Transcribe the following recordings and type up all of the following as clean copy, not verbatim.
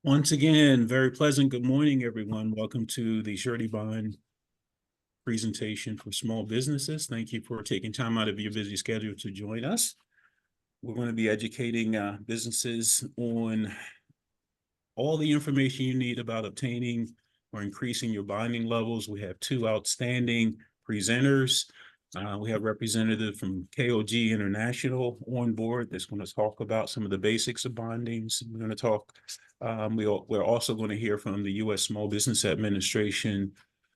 Once again, very pleasant good morning, everyone. Welcome to the Surety Bond presentation for small businesses. Thank you for taking time out of your busy schedule to join us. We're going to be educating businesses on all the information you need about obtaining or increasing your bonding levels. We have two outstanding presenters. We have representative from KOG International on board that's going to talk about some of the basics of bondings. We're going to talk, we're also going to hear from the U.S. Small Business Administration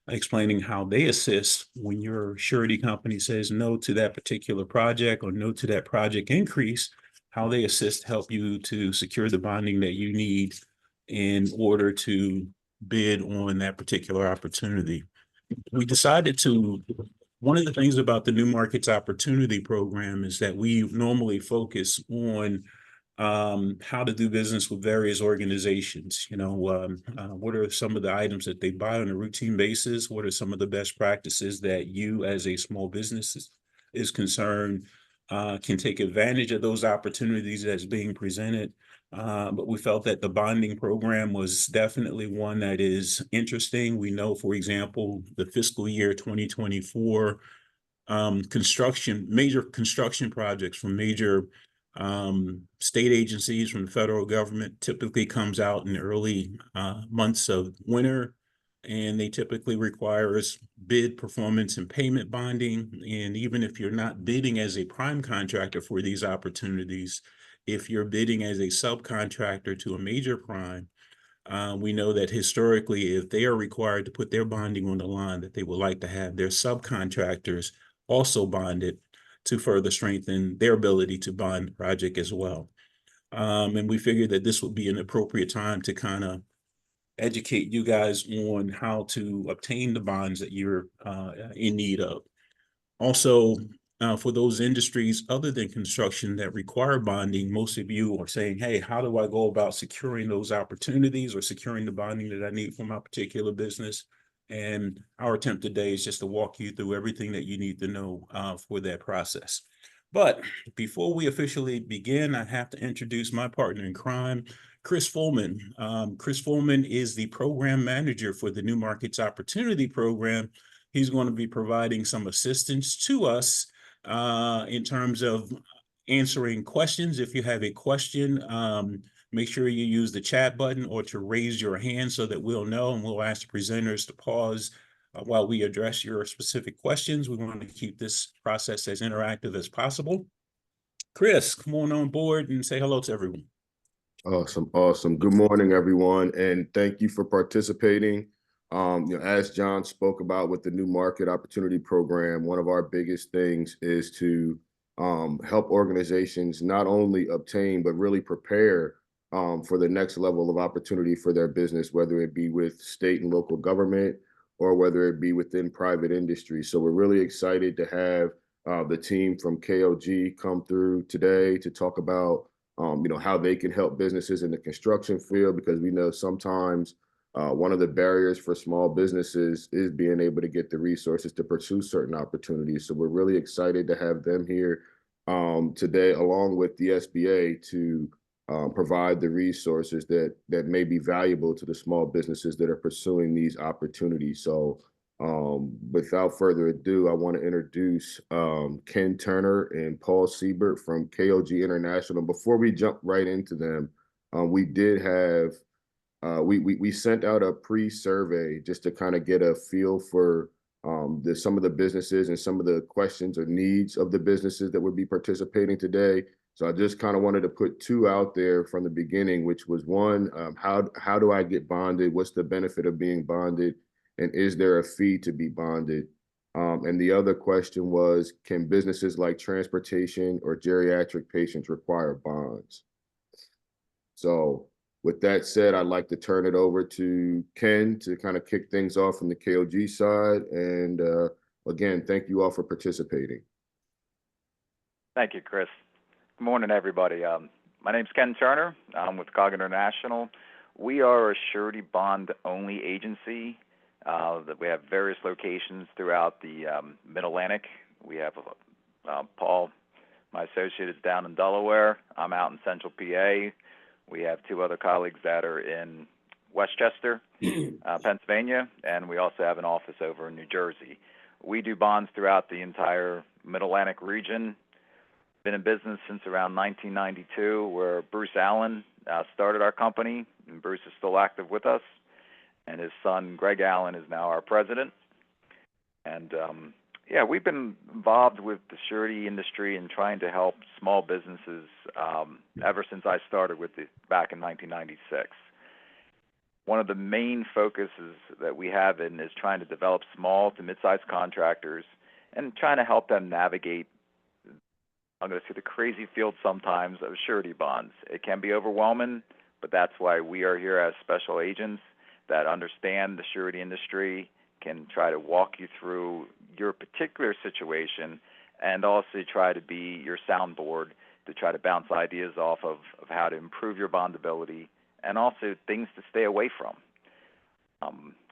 explaining how they assist when your surety company says no to that particular project or no to that project increase, how they assist help you to secure the bonding that you need in order to bid on that particular opportunity. We decided to, one of the things about the New Markets Opportunity Program is that we normally focus on how to do business with various organizations. What are some of the items that they buy on a routine basis? What are some of the best practices that you as a small business is concerned can take advantage of those opportunities that's being presented? But we felt that the bonding program was definitely one that is interesting. We know, for example, the fiscal year 2024 major construction projects from major state agencies from the federal government typically comes out in the early months of winter, and they typically requires bid performance and payment bonding. And even if you're not bidding as a prime contractor for these opportunities, if you're bidding as a subcontractor to a major prime, we know that historically, if they are required to put their bonding on the line, that they would like to have their subcontractors also bonded to further strengthen their ability to bond the project as well. And we figured that this would be an appropriate time to kind of educate you guys on how to obtain the bonds that you're in need of. Also, for those industries other than construction that require bonding, most of you are saying, hey, how do I go about securing those opportunities or securing the bonding that I need for my particular business? And our attempt today is just to walk you through everything that you need to know for that process. But before we officially begin, I have to introduce my partner in crime, Chris Fullman. Chris Fullman is the program manager for the New Markets Opportunity Program. He's going to be providing some assistance to us in terms of answering questions. If you have a question, make sure you use the chat button or to raise your hand so that we'll know, and we'll ask the presenters to pause while we address your specific questions. We want to keep this process as interactive as possible. Chris, come on board and say hello to everyone. Awesome. Good morning, everyone, and thank you for participating. As John spoke about with the New Market Opportunity Program, one of our biggest things is to help organizations not only obtain, but really prepare for the next level of opportunity for their business, whether it be with state and local government or whether it be within private industry. So we're really excited to have the team from KOG come through today to talk about how they can help businesses in the construction field, because we know sometimes one of the barriers for small businesses is being able to get the resources to pursue certain opportunities. So we're really excited to have them here today, along with the SBA, to provide the resources that may be valuable to the small businesses that are pursuing these opportunities. So without further ado, I want to introduce Ken Turner and Paul Siebert from KOG International. Before we jump right into them, we did have we sent out a pre-survey just to kind of get a feel for some of the businesses and some of the questions or needs of the businesses that would be participating today. So I just kind of wanted to put two out there from the beginning, which was one, how do I get bonded? What's the benefit of being bonded? And is there a fee to be bonded? And the other question was, can businesses like transportation or geriatric patients require bonds? So with that said, I'd like to turn it over to Ken to kind of kick things off from the KOG side. And again, thank you all for participating. Thank you, Chris. Good morning, everybody. My name's Ken Turner. I'm with KOG International. We are a surety bond-only agency. That we have various locations throughout the Mid-Atlantic. We have Paul, my associate, is down in Delaware. I'm out in Central PA. We have two other colleagues that are in Westchester, Pennsylvania, and we also have an office over in New Jersey. We do bonds throughout the entire Mid-Atlantic region. Been in business since around 1992, where Bruce Allen started our company, and Bruce is still active with us. And his son, Greg Allen, is now our president. And yeah, we've been involved with the surety industry and trying to help small businesses ever since I started with it back in 1996. One of the main focuses that we have is trying to develop small to mid-sized contractors and trying to help them navigate, I'm going to say, the crazy field sometimes of surety bonds. It can be overwhelming, but that's why we are here as special agents that understand the surety industry, can try to walk you through your particular situation, and also try to be your soundboard to try to bounce ideas off of how to improve your bondability and also things to stay away from.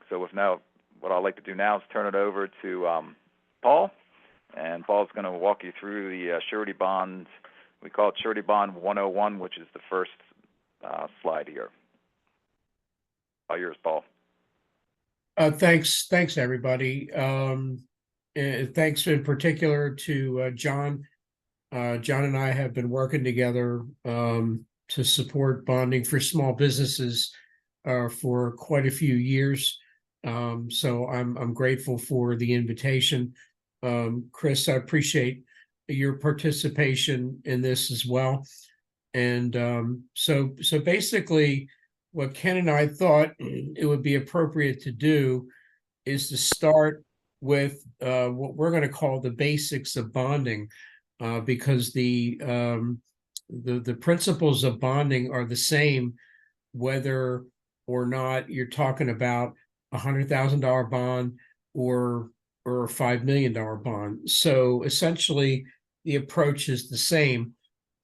So what I'd like to do now is turn it over to Paul, and Paul's going to walk you through the surety bond. We call it Surety Bond 101, which is the first slide here. All yours, Paul. Thanks, everybody. Thanks in particular to John. John and I have been working together to support bonding for small businesses for quite a few years. So I'm grateful for the invitation. Chris, I appreciate your participation in this as well. And so basically, what Ken and I thought it would be appropriate to do is to start with what we're going to call the basics of bonding, because the principles of bonding are the same whether or not you're talking about $100,000 bond or a $5 million bond. So essentially, the approach is the same,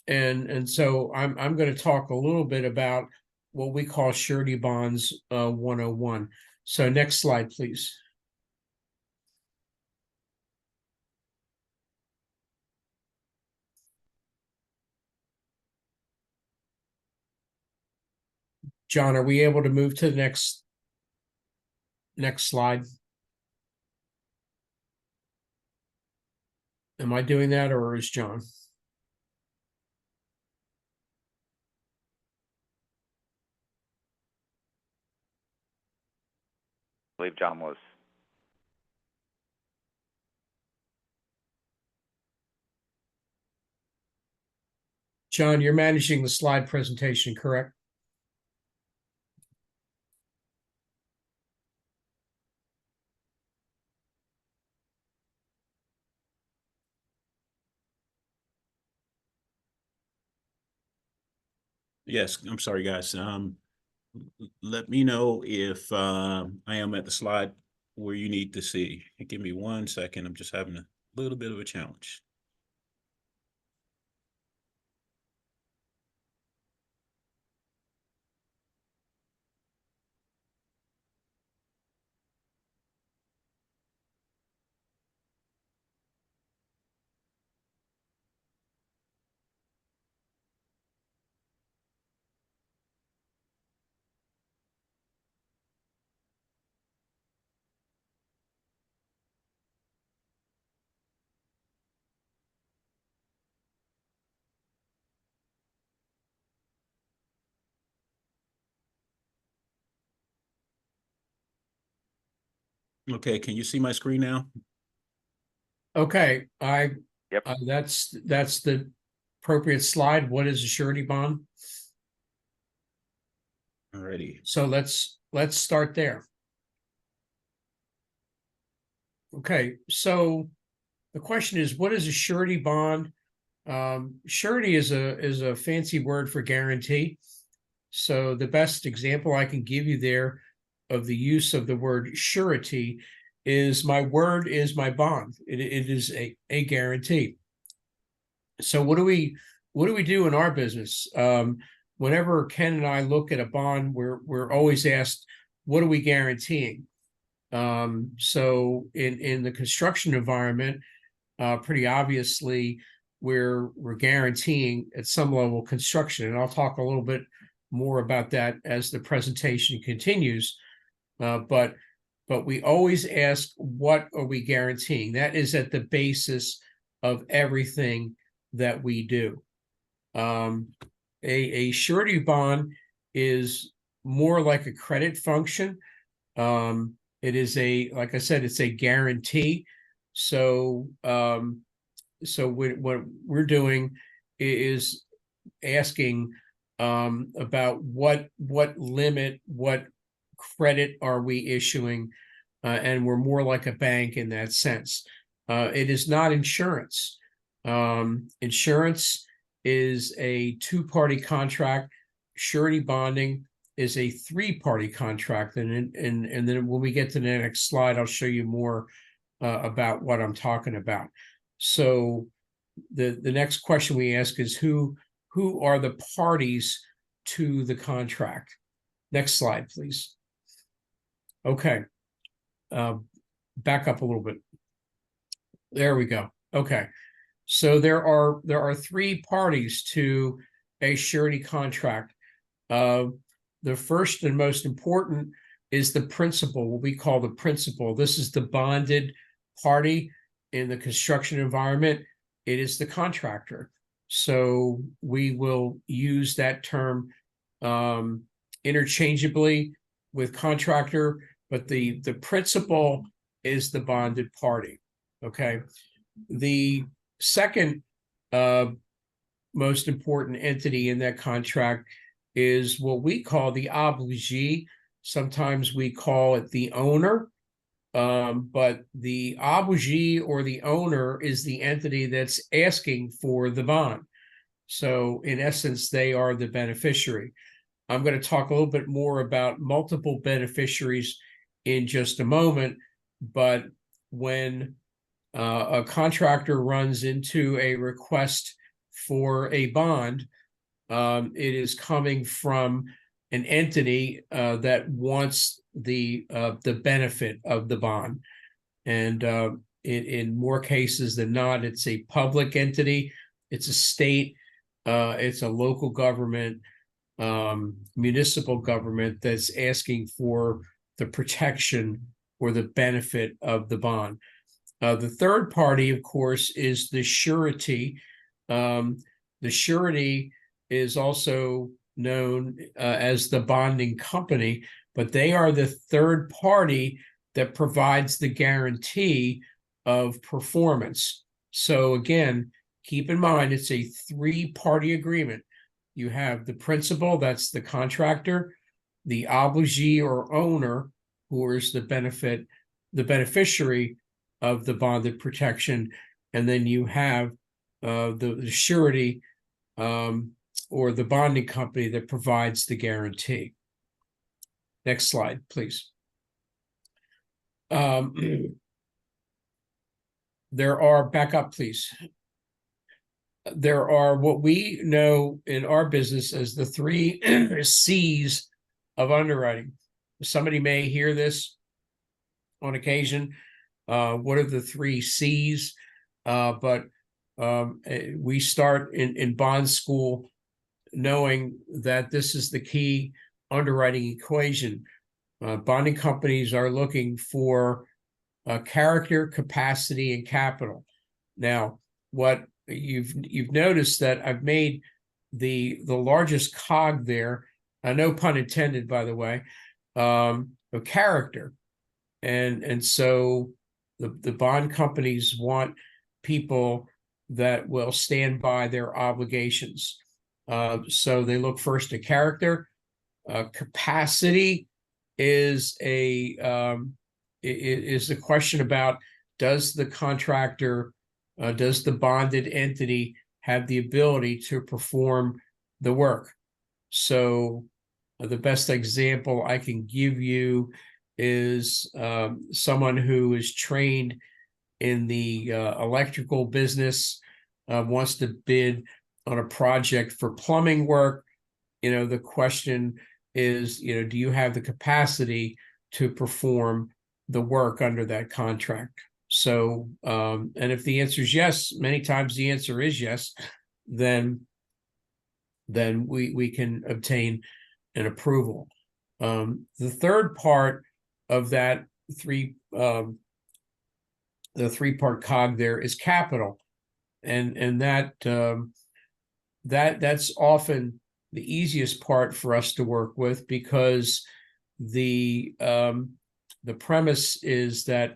and so I'm going to talk a little bit about what we call Surety Bonds 101. So next slide, please. John, are we able to move to the next slide? Am I doing that, or is John? I believe John was. John, you're managing the slide presentation, correct? Yes, I'm sorry, guys. Let me know if I am at the slide where you need to see. Give me 1 second. I'm just having a little bit of a challenge. Okay, can you see my screen now? Okay, Yep. That's the appropriate slide. What is a surety bond? Alrighty. So let's start there. Okay, so the question is, what is a surety bond? Surety is a fancy word for guarantee. So the best example I can give you there of the use of the word surety is my word is my bond. It is a guarantee. So what do we do in our business? Whenever Ken and I look at a bond, we're always asked, what are we guaranteeing? So in the construction environment, pretty obviously we're guaranteeing at some level construction, and I'll talk a little bit more about that as the presentation continues. But we always ask, what are we guaranteeing? That is at the basis of everything that we do. A surety bond is more like a credit function. It is like I said, it's a guarantee. So, what we're doing is asking about what limit, what credit are we issuing, and we're more like a bank in that sense. It is not insurance. Insurance is a two-party contract. Surety bonding is a three-party contract, and then when we get to the next slide, I'll show you more about what I'm talking about. So the next question we ask is who are the parties to the contract? Next slide, please. Okay, back up a little bit. There we go. Okay, so there are three parties to a surety contract. The first and most important is the principal, what we call the principal. This is the bonded party in the construction environment. It is the contractor. So we will use that term interchangeably with contractor, but the principal is the bonded party. Okay. The second most important entity in that contract is what we call the obligee. Sometimes we call it the owner, but the obligee or the owner is the entity that's asking for the bond. So in essence, they are the beneficiary. I'm going to talk a little bit more about multiple beneficiaries in just a moment, but when a contractor runs into a request for a bond, it is coming from an entity that wants the benefit of the bond, and in more cases than not, it's a public entity, it's a state, it's a local government, municipal government that's asking for the protection or the benefit of the bond. The third party, of course, is the surety. The surety is also known as the bonding company, but they are the third party that provides the guarantee of performance. So again, keep in mind, it's a three-party agreement. You have the principal, that's the contractor, the obligee or owner, who is the beneficiary of the bonded protection, and then you have the surety or the bonding company that provides the guarantee. Next slide, please. There are, back up, please. There are what we know in our business as the three C's of underwriting. Somebody may hear this on occasion. What are the three C's? But we start in bond school knowing that this is the key underwriting equation. Bonding companies are looking for character, capacity, and capital. Now, what you've noticed that I've made the largest cog there, no pun intended, by the way, of character, and so the bond companies want people that will stand by their obligations. So they look first at character. Capacity is the question about, does the contractor, does the bonded entity have the ability to perform the work? So the best example I can give you is someone who is trained in the electrical business, wants to bid on a project for plumbing work. The question is, do you have the capacity to perform the work under that contract? So, and if the answer is yes, many times the answer is yes, then we can obtain and approval. The third part of that the three-part cog there is capital, and that's often the easiest part for us to work with, because the premise is that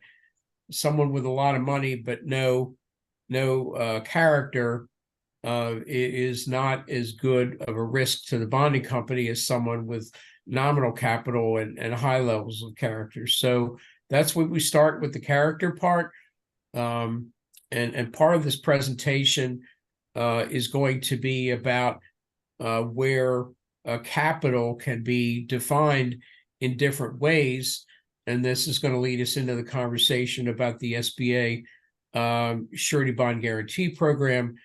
someone with a lot of money but no character is not as good of a risk to the bonding company as someone with nominal capital and high levels of character. So that's what we start with, the character part. And part of this presentation is going to be about where capital can be defined in different ways. And this is going to lead us into the conversation about the SBA Surety Bond Guarantee Program,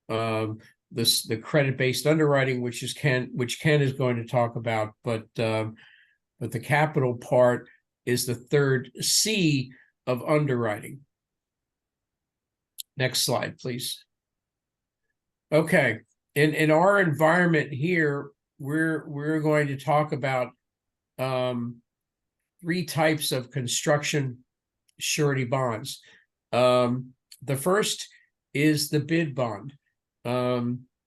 the credit-based underwriting, which Ken is going to talk about, but the capital part is the third C of underwriting. Next slide, please. Okay, in our environment here, we're going to talk about three types of construction surety bonds. The first is the bid bond.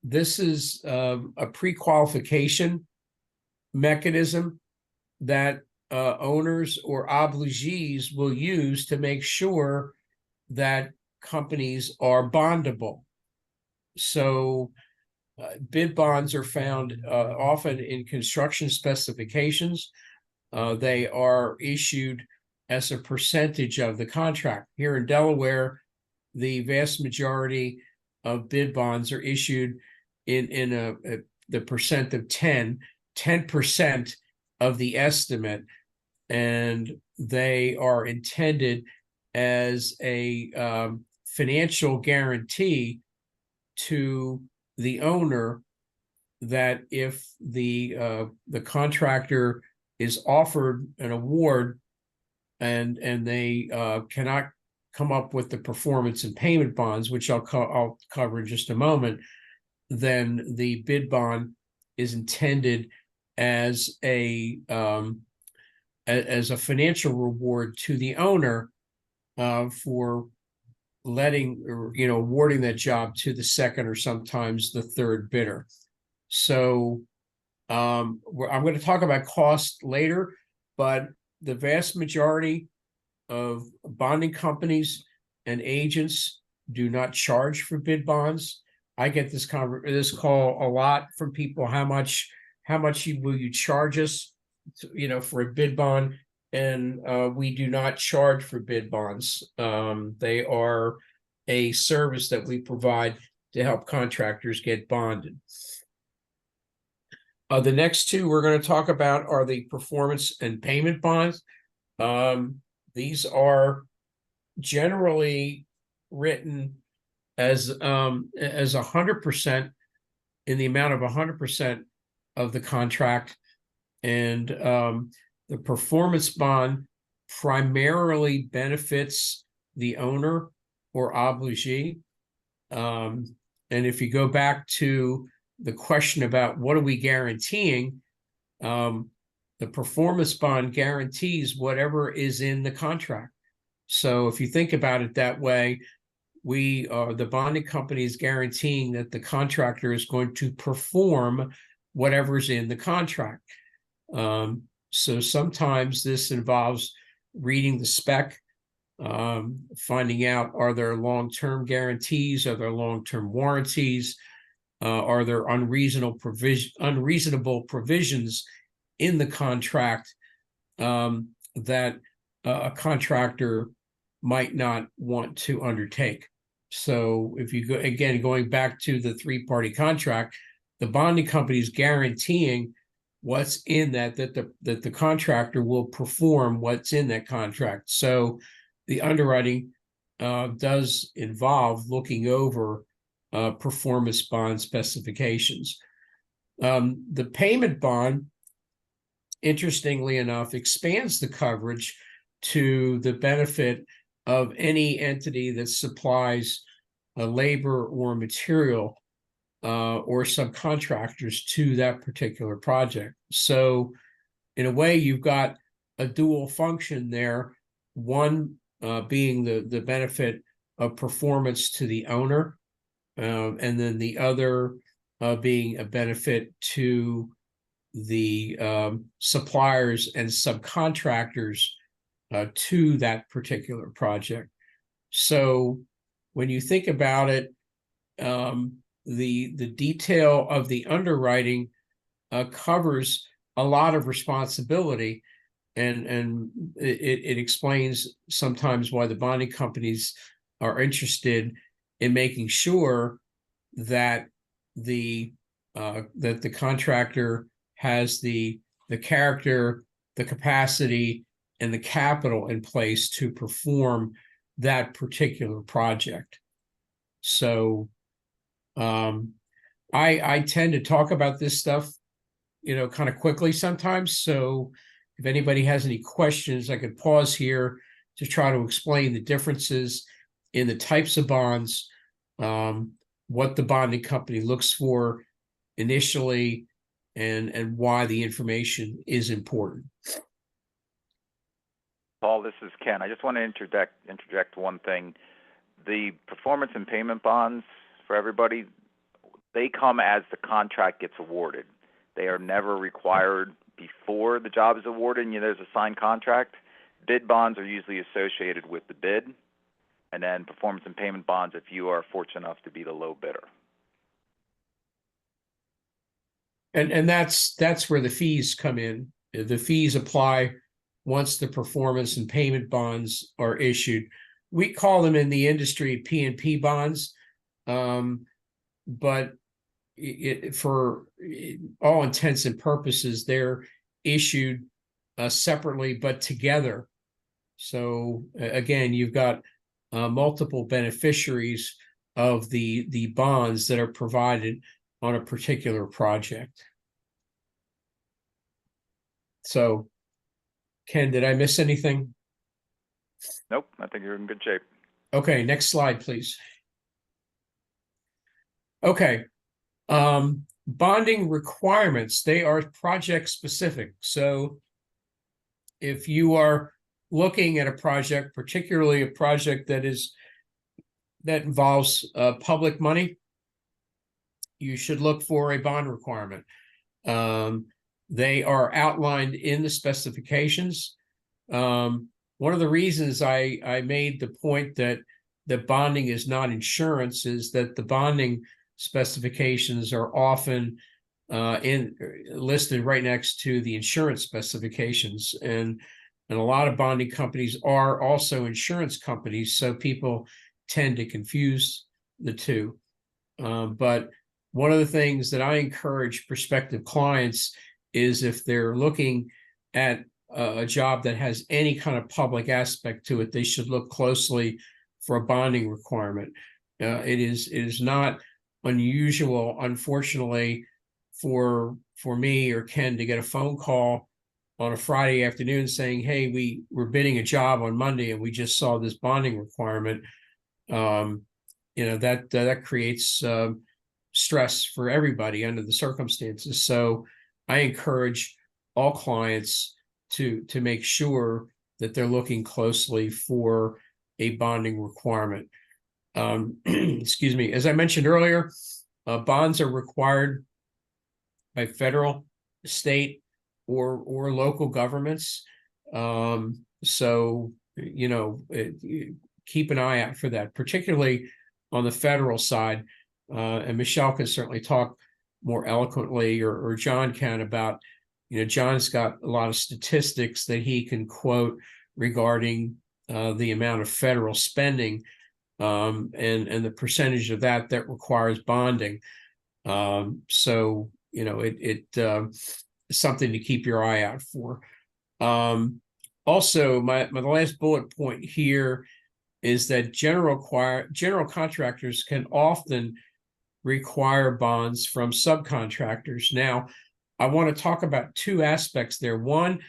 This is a pre-qualification mechanism that owners or obligees will use to make sure that companies are bondable. So bid bonds are found often in construction specifications. They are issued as a percentage of the contract. Here in Delaware, the vast majority of bid bonds are issued in the percent of 10% of the estimate, and they are intended as a financial guarantee to the owner that if the contractor is offered an award and they cannot come up with the performance and payment bonds, which I'll cover in just a moment, then the bid bond is intended as a financial reward to the owner for awarding that job to the second or sometimes the third bidder. So I'm going to talk about cost later, but the vast majority of bonding companies and agents do not charge for bid bonds. I get this call a lot from people. How much will you charge us for a bid bond? And we do not charge for bid bonds. They are a service that we provide to help contractors get bonded. The next two we're going to talk about are the performance and payment bonds. These are generally written as 100%, in the amount of 100% of the contract, and the performance bond primarily benefits the owner or obligee. And if you go back to the question about what are we guaranteeing, the performance bond guarantees whatever is in the contract. So if you think about it that way, the bonding company is guaranteeing that the contractor is going to perform whatever's in the contract. So sometimes this involves reading the spec, finding out, are there long-term guarantees? Are there long-term warranties? Are there unreasonable provisions in the contract that a contractor might not want to undertake? So if you go, again, going back to the three-party contract, the bonding company is guaranteeing what's in that the contractor will perform what's in that contract. So the underwriting does involve looking over performance bond specifications. The payment bond, interestingly enough, expands the coverage to the benefit of any entity that supplies a labor or material or subcontractors to that particular project. So in a way, you've got a dual function there, one being the benefit of performance to the owner, and then the other being a benefit to the suppliers and subcontractors to that particular project. So when you think about it, the detail of the underwriting covers a lot of responsibility, and it explains sometimes why the bonding companies are interested in making sure that the contractor has the character, the capacity, and the capital in place to perform that particular project. So I tend to talk about this stuff, kind of quickly sometimes. So if anybody has any questions, I could pause here to try to explain the differences in the types of bonds, what the bonding company looks for initially, and why the information is important. Paul, this is Ken. I just want to interject one thing. The performance and payment bonds for everybody, they come as the contract gets awarded. They are never required before the job is awarded and there's a signed contract. Bid bonds are usually associated with the bid, and then performance and payment bonds if you are fortunate enough to be the low bidder. And that's where the fees come in. The fees apply once the performance and payment bonds are issued. We call them in the industry P&P bonds, but for all intents and purposes, they're issued separately but together. So again, you've got multiple beneficiaries of the bonds that are provided on a particular project. So, Ken, did I miss anything? Nope, I think you're in good shape. Okay, next slide, please. Okay. Bonding requirements, they are project specific. So if you are looking at a project, particularly a project that involves public money, you should look for a bond requirement. They are outlined in the specifications. One of the reasons I made the point that bonding is not insurance is that the bonding specifications are often listed right next to the insurance specifications, and a lot of bonding companies are also insurance companies, so people tend to confuse the two. But one of the things that I encourage prospective clients is if they're looking at a job that has any kind of public aspect to it, they should look closely for a bonding requirement. It is not unusual, unfortunately, for me or Ken to get a phone call on a Friday afternoon saying, hey, we're bidding a job on Monday and we just saw this bonding requirement. That creates stress for everybody under the circumstances. So I encourage all clients to make sure that they're looking closely for a bonding requirement. Excuse me. As I mentioned earlier, bonds are required by federal, state, or local governments. So keep an eye out for that, particularly on the federal side. And Michelle can certainly talk more eloquently, or John can, about, John's got a lot of statistics that he can quote regarding the amount of federal spending and the percentage of that requires bonding. So it's something to keep your eye out for. Also, my last bullet point here is that general contractors can often require bonds from subcontractors. Now, I want to talk about two aspects there. One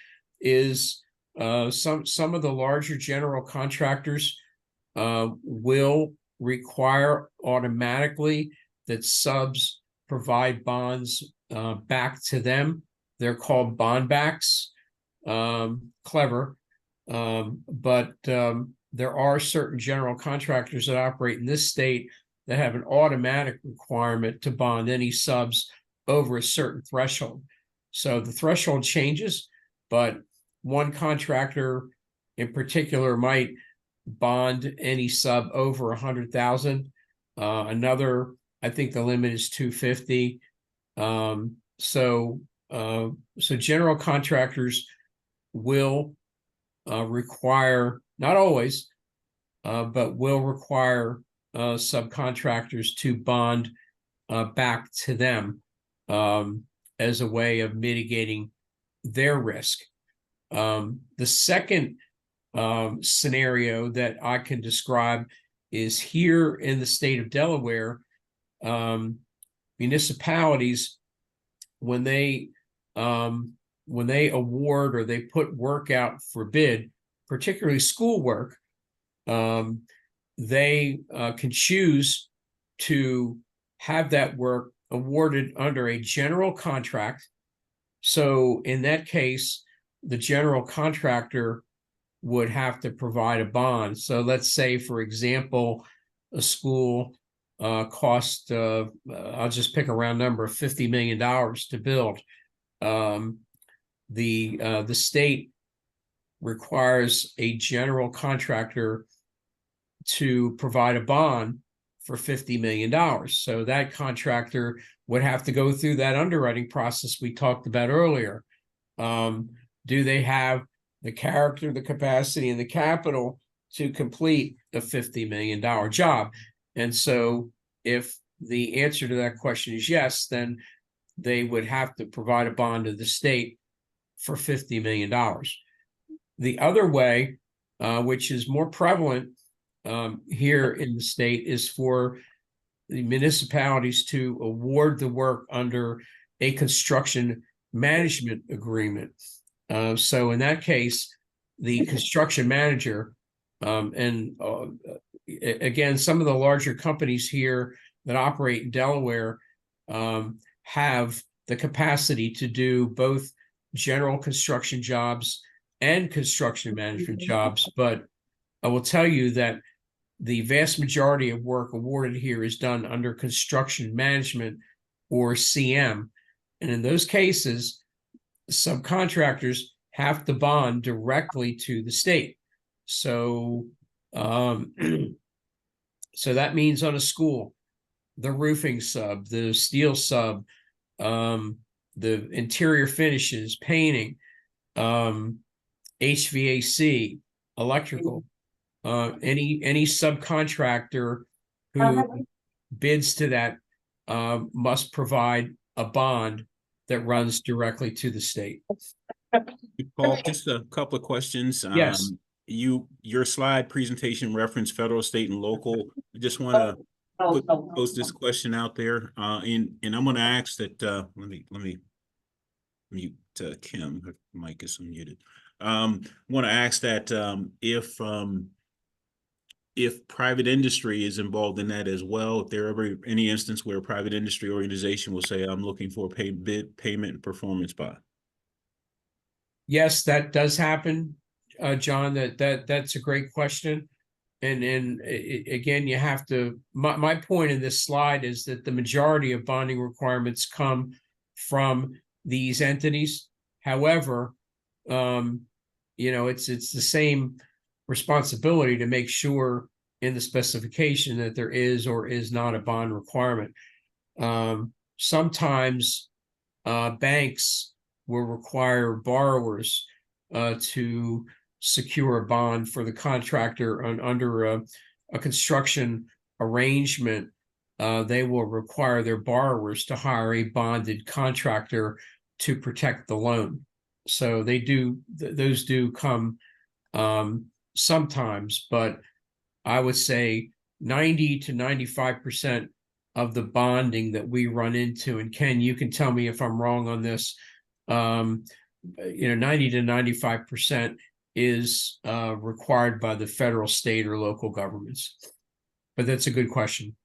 is some of the larger general contractors will require automatically that subs provide bonds back to them. They're called bond backs. Clever. But there are certain general contractors that operate in this state that have an automatic requirement to bond any subs over a certain threshold. So the threshold changes, but one contractor in particular might bond any sub over 100,000. Another, I think the limit is 250. So general contractors will require, not always, but will require subcontractors to bond back to them as a way of mitigating their risk. The second scenario that I can describe is here in the state of Delaware, municipalities, when they award or they put work out for bid, particularly school work, they can choose to have that work awarded under a general contract. So in that case, the general contractor would have to provide a bond. So let's say, for example, a school cost, I'll just pick a round number, of $50 million to build. The state requires a general contractor to provide a bond for $50 million. So that contractor would have to go through that underwriting process we talked about earlier. Do they have the character, the capacity, and the capital to complete a $50 million job? And so if the answer to that question is yes, then they would have to provide a bond to the state for $50 million. The other way, which is more prevalent here in the state, is for the municipalities to award the work under a construction management agreement. So in that case, the construction manager, again, some of the larger companies here that operate in Delaware have the capacity to do both general construction jobs and construction management jobs. But I will tell you that the vast majority of work awarded here is done under construction management, or CM. And in those cases, subcontractors have to bond directly to the state. So, so that means on a school, the roofing sub, the steel sub, the interior finishes, painting, HVAC, electrical, any subcontractor who bids to that must provide a bond that runs directly to the state. Paul, just a couple of questions. Yes. Your slide presentation referenced federal, state, and local. I just want to pose this question out there, and I'm going to ask that. Let me mute Kim. Her mic is unmuted. Want to ask that if private industry is involved in that as well, if there ever any instance where a private industry organization will say, "I'm looking for a bid payment and performance bond." Yes, that does happen, John. That's a great question. And again, you have to, my point in this slide is that the majority of bonding requirements come from these entities. However, it's the same responsibility to make sure in the specification that there is or is not a bond requirement. Sometimes banks will require borrowers to secure a bond for the contractor under a construction arrangement. They will require their borrowers to hire a bonded contractor to protect the loan. So they do; those do come sometimes, but I would say 90 to 95% of the bonding that we run into, and Ken, you can tell me if I'm wrong on this, 90 to 95% is required by the federal, state, or local governments. But that's a good question.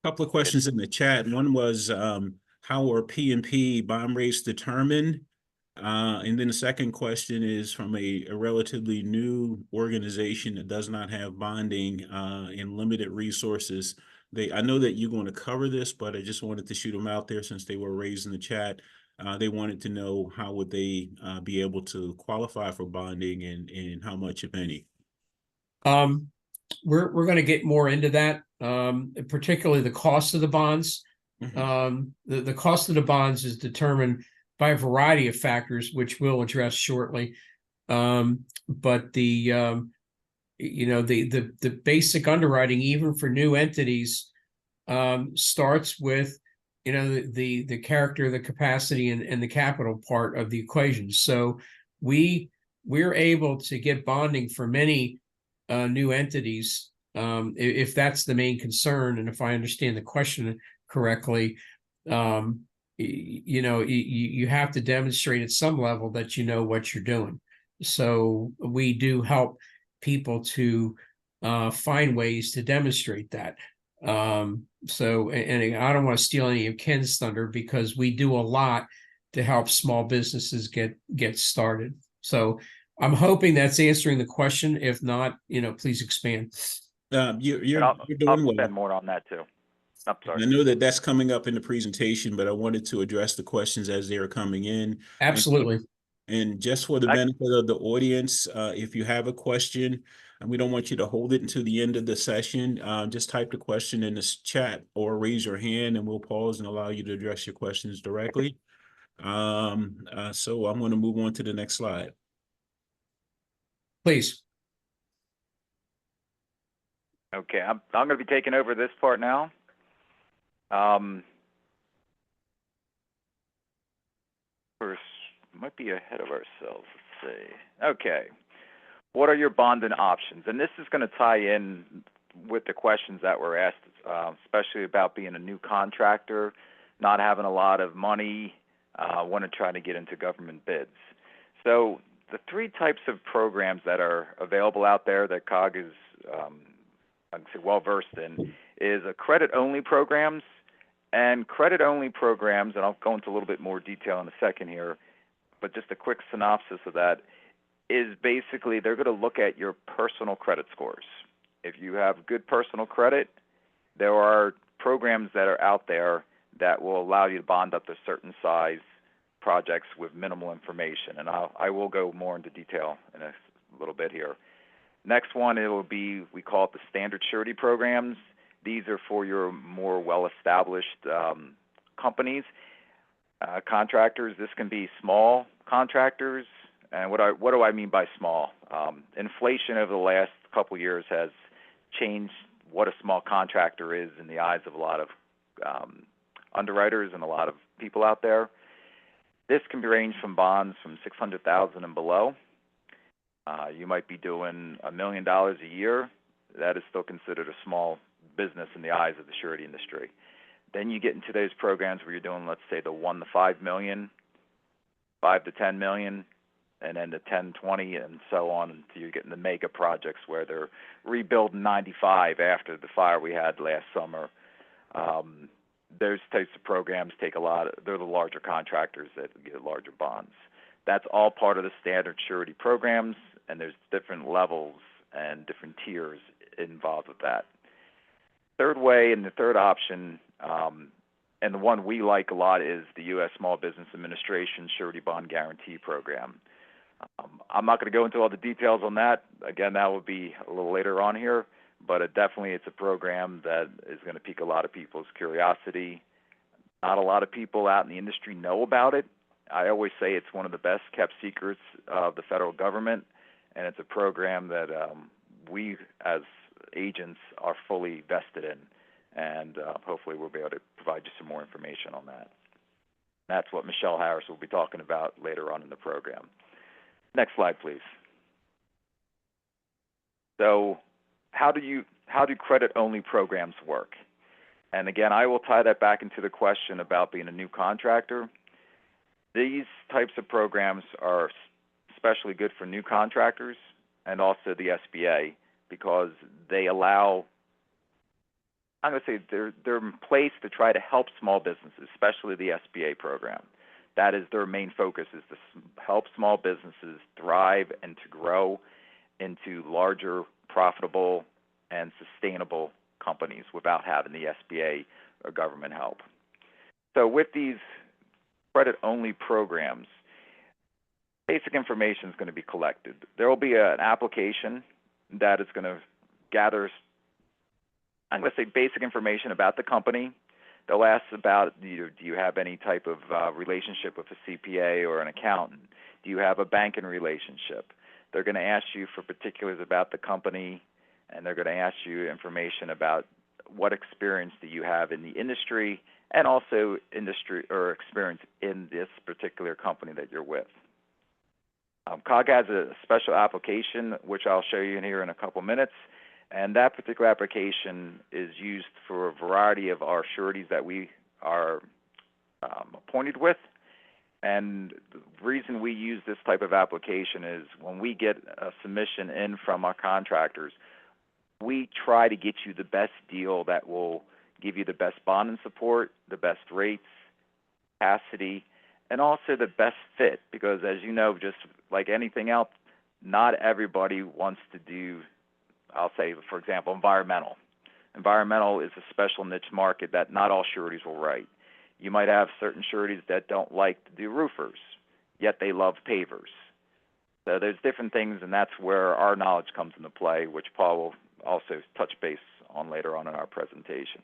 Couple of questions in the chat. One was, how are P&P bond rates determined? And then the second question is from a relatively new organization that does not have bonding and limited resources. I know that you're going to cover this, but I just wanted to shoot them out there since they were raised in the chat. They wanted to know how would they be able to qualify for bonding and how much, if any. We're going to get more into that, particularly the cost of the bonds. The cost of the bonds is determined by a variety of factors, which we'll address shortly. But the basic underwriting, even for new entities, starts with the character, the capacity, and the capital part of the equation. So we're able to get bonding for many new entities, if that's the main concern, and if I understand the question correctly. You have to demonstrate at some level that you know what you're doing. So we do help people to find ways to demonstrate that. So, and I don't want to steal any of Ken's thunder, because we do a lot to help small businesses get started. So I'm hoping that's answering the question. If not, please expand. You're I'll doing well. spend more on that too. I'm sorry. I know that that's coming up in the presentation, but I wanted to address the questions as they are coming in. Absolutely. And just for the benefit of the audience, if you have a question, and we don't want you to hold it until the end of the session, just type the question in this chat or raise your hand and we'll pause and allow you to address your questions directly. So I'm going to move on to the next slide. Please. Okay, I'm going to be taking over this part now. First, might be ahead of ourselves. Let's see. Okay, what are your bonding options? And this is going to tie in with the questions that were asked, especially about being a new contractor, not having a lot of money, want to try to get into government bids. So the three types of programs that are available out there that COG is I'd say well-versed in is a credit-only programs. And credit-only programs, and I'll go into a little bit more detail in a second here, but just a quick synopsis of that, is basically they're going to look at your personal credit scores. If you have good personal credit, there are programs that are out there that will allow you to bond up to certain size projects with minimal information. And I will go more into detail in a little bit here. Next one, it will be, we call it the standard surety programs. These are for your more well-established companies, contractors. This can be small contractors. And what do I mean by small? Inflation over the last couple of years has changed what a small contractor is in the eyes of a lot of underwriters and a lot of people out there. This can range from bonds from $600,000 and below. You might be doing $1 million a year. That is still considered a small business in the eyes of the surety industry. Then you get into those programs where you're doing, let's say, the 1 to 5 million, 5 to 10 million, and then the 10, 20, and so on until you're getting the mega projects where they're rebuilding 95 after the fire we had last summer. Those types of programs take a lot. They're the larger contractors that get larger bonds. That's all part of the standard surety programs, and there's different levels and different tiers involved with that. Third way and the third option, and the one we like a lot, is the U.S. Small Business Administration Surety Bond Guarantee Program. I'm not going to go into all the details on that. Again, that will be a little later on here, but definitely it's a program that is going to pique a lot of people's curiosity. Not a lot of people out in the industry know about it. I always say it's one of the best kept secrets of the federal government, and it's a program that we as agents are fully vested in, and hopefully we'll be able to provide you some more information on that. That's what Michelle Harris will be talking about later on in the program. Next slide, please. So how do credit-only programs work? And again, I will tie that back into the question about being a new contractor. These types of programs are especially good for new contractors and also the SBA, because they allow I'm going to say they're in place to try to help small businesses, especially the SBA program. That is their main focus, is to help small businesses thrive and to grow into larger, profitable, and sustainable companies without having the SBA or government help. So with these credit-only programs, basic information is going to be collected. There will be an application that is going to gather, I'm going to say, basic information about the company. They'll ask about, do you have any type of relationship with a CPA or an accountant? Do you have a banking relationship? They're going to ask you for particulars about the company, and they're going to ask you information about what experience do you have in the industry, and also industry or experience in this particular company that you're with. COG has a special application, which I'll show you in here in a couple minutes, and that particular application is used for a variety of our sureties that we are appointed with. And the reason we use this type of application is when we get a submission in from our contractors, we try to get you the best deal that will give you the best bonding support, the best rates, capacity, and also the best fit, because as you know, just like anything else, not everybody wants to do, I'll say, for example, environmental. Environmental is a special niche market that not all sureties will write. You might have certain sureties that don't like to do roofers, yet they love pavers. So there's different things, and that's where our knowledge comes into play, which Paul will also touch base on later on in our presentation.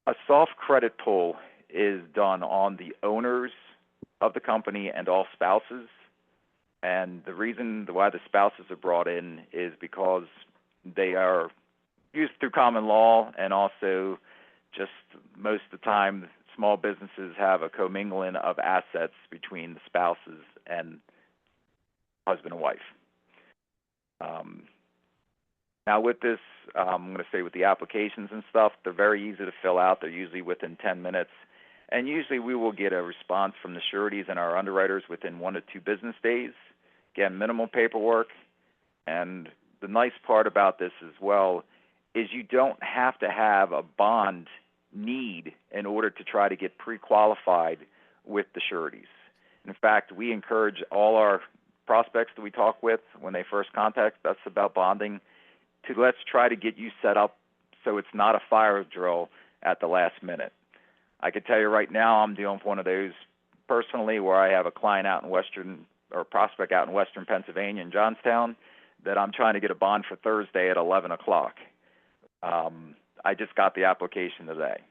A soft credit pull is done on the owners of the company and all spouses. And the reason why the spouses are brought in is because they are used through common law, and also just most of the time small businesses have a commingling of assets between the spouses and husband and wife. Now with this, I'm going to say with the applications and stuff, they're very easy to fill out. They're usually within 10 minutes. And usually we will get a response from the sureties and our underwriters within 1 to 2 business days. Again, minimal paperwork. And the nice part about this as well is you don't have to have a bond need in order to try to get pre-qualified with the sureties. In fact, we encourage all our prospects that we talk with when they first contact us about bonding to let's try to get you set up so it's not a fire drill at the last minute. I can tell you right now, I'm dealing with one of those personally where I have a client out in prospect out in western Pennsylvania in Johnstown that I'm trying to get a bond for Thursday at 11 o'clock. I just got the application today.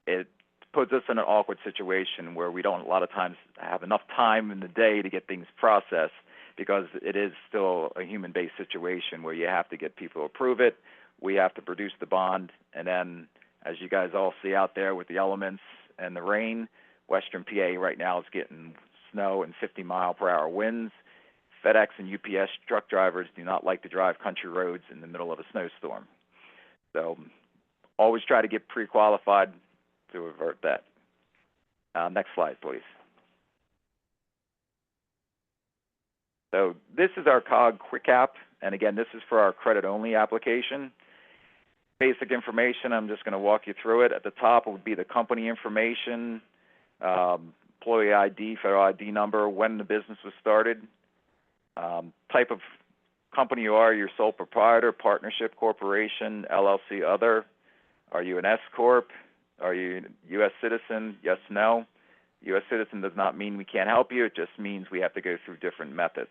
It puts us in an awkward situation where we don't a lot of times have enough time in the day to get things processed, because it is still a human-based situation where you have to get people to approve it. We have to produce the bond, and then as you guys all see out there with the elements and the rain, Western PA right now is getting snow and 50-mile-per-hour winds. FedEx and UPS truck drivers do not like to drive country roads in the middle of a snowstorm. So always try to get pre-qualified to avert that. Next slide, please. So this is our COG Quick App, and again, this is for our credit-only application. Basic information, I'm just going to walk you through it. At the top would be the company information, employee ID, federal ID number, when the business was started, type of company you are, you're sole proprietor, partnership, corporation, LLC, other. Are you an S Corp? Are you a U.S. citizen? Yes, no. U.S. citizen does not mean we can't help you. It just means we have to go through different methods.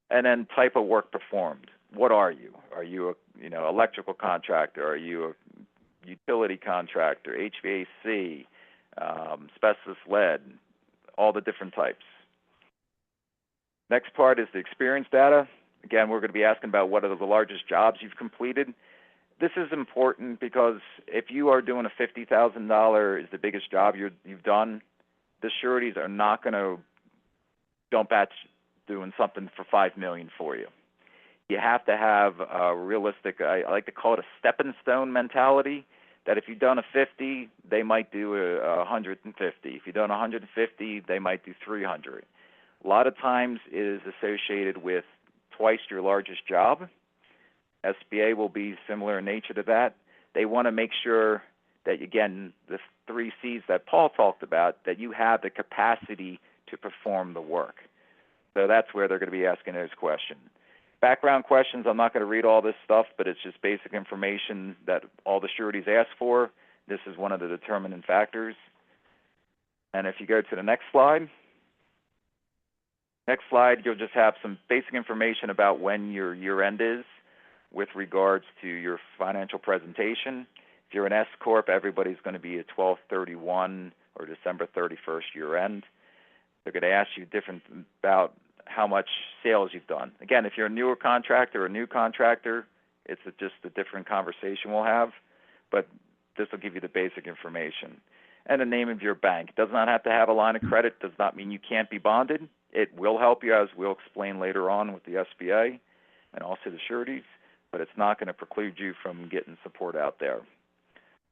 And then type of work performed. What are you? Are you a electrical contractor? Are you a utility contractor? HVAC, asbestos, lead, all the different types. Next part is the experience data. Again, we're going to be asking about what are the largest jobs you've completed. This is important because if you are doing a $50,000 is the biggest job you've done, the sureties are not going to jump at doing something for $5 million for you. You have to have a realistic, I like to call it a stepping stone mentality, that if you've done a 50, they might do a 150. If you've done 150, they might do 300. A lot of times it is associated with twice your largest job. SBA will be similar in nature to that. they want to make sure that, again, the 3 C's that Paul talked about, that you have the capacity to perform the work. So that's where they're going to be asking those questions. Background questions, I'm not going to read all this stuff, but it's just basic information that all the sureties ask for. This is one of the determining factors. And if you go to the next slide, you'll just have some basic information about when your year end is with regards to your financial presentation. If you're an S Corp, everybody's going to be a 12/31 or December 31st year end. They're going to ask you different about how much sales you've done. Again, if you're a newer contractor or a new contractor, it's just a different conversation we'll have, but this will give you the basic information. And the name of your bank. It does not have to have a line of credit. Does not mean you can't be bonded. It will help you, as we'll explain later on with the SBA and also the sureties, but it's not going to preclude you from getting support out there.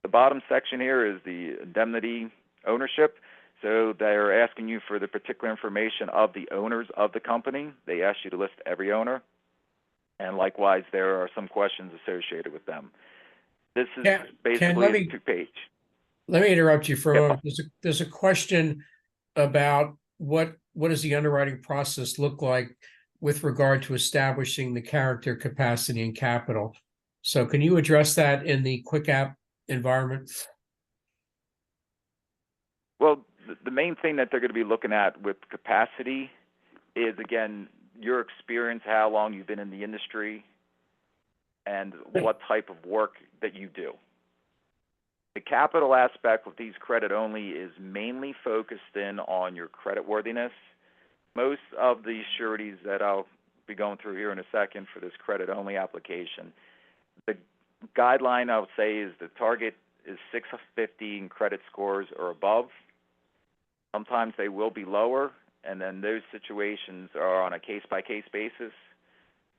The bottom section here is the indemnity ownership. So they're asking you for the particular information of the owners of the company. They ask you to list every owner. And likewise, there are some questions associated with them. This is basically a 2-page. Let me interrupt you for a Yep. moment. There's a question about what does the underwriting process look like with regard to establishing the character, capacity, and capital. So can you address that in the Quick App environment? Well, the main thing that they're going to be looking at with capacity is, again, your experience, how long you've been in the industry, and what type of work that you do. The capital aspect with these credit only is mainly focused in on your credit worthiness. Most of the sureties that I'll be going through here in a second for this credit only application, the guideline I would say is the target is 650 in credit scores or above. Sometimes they will be lower, and then those situations are on a case-by-case basis.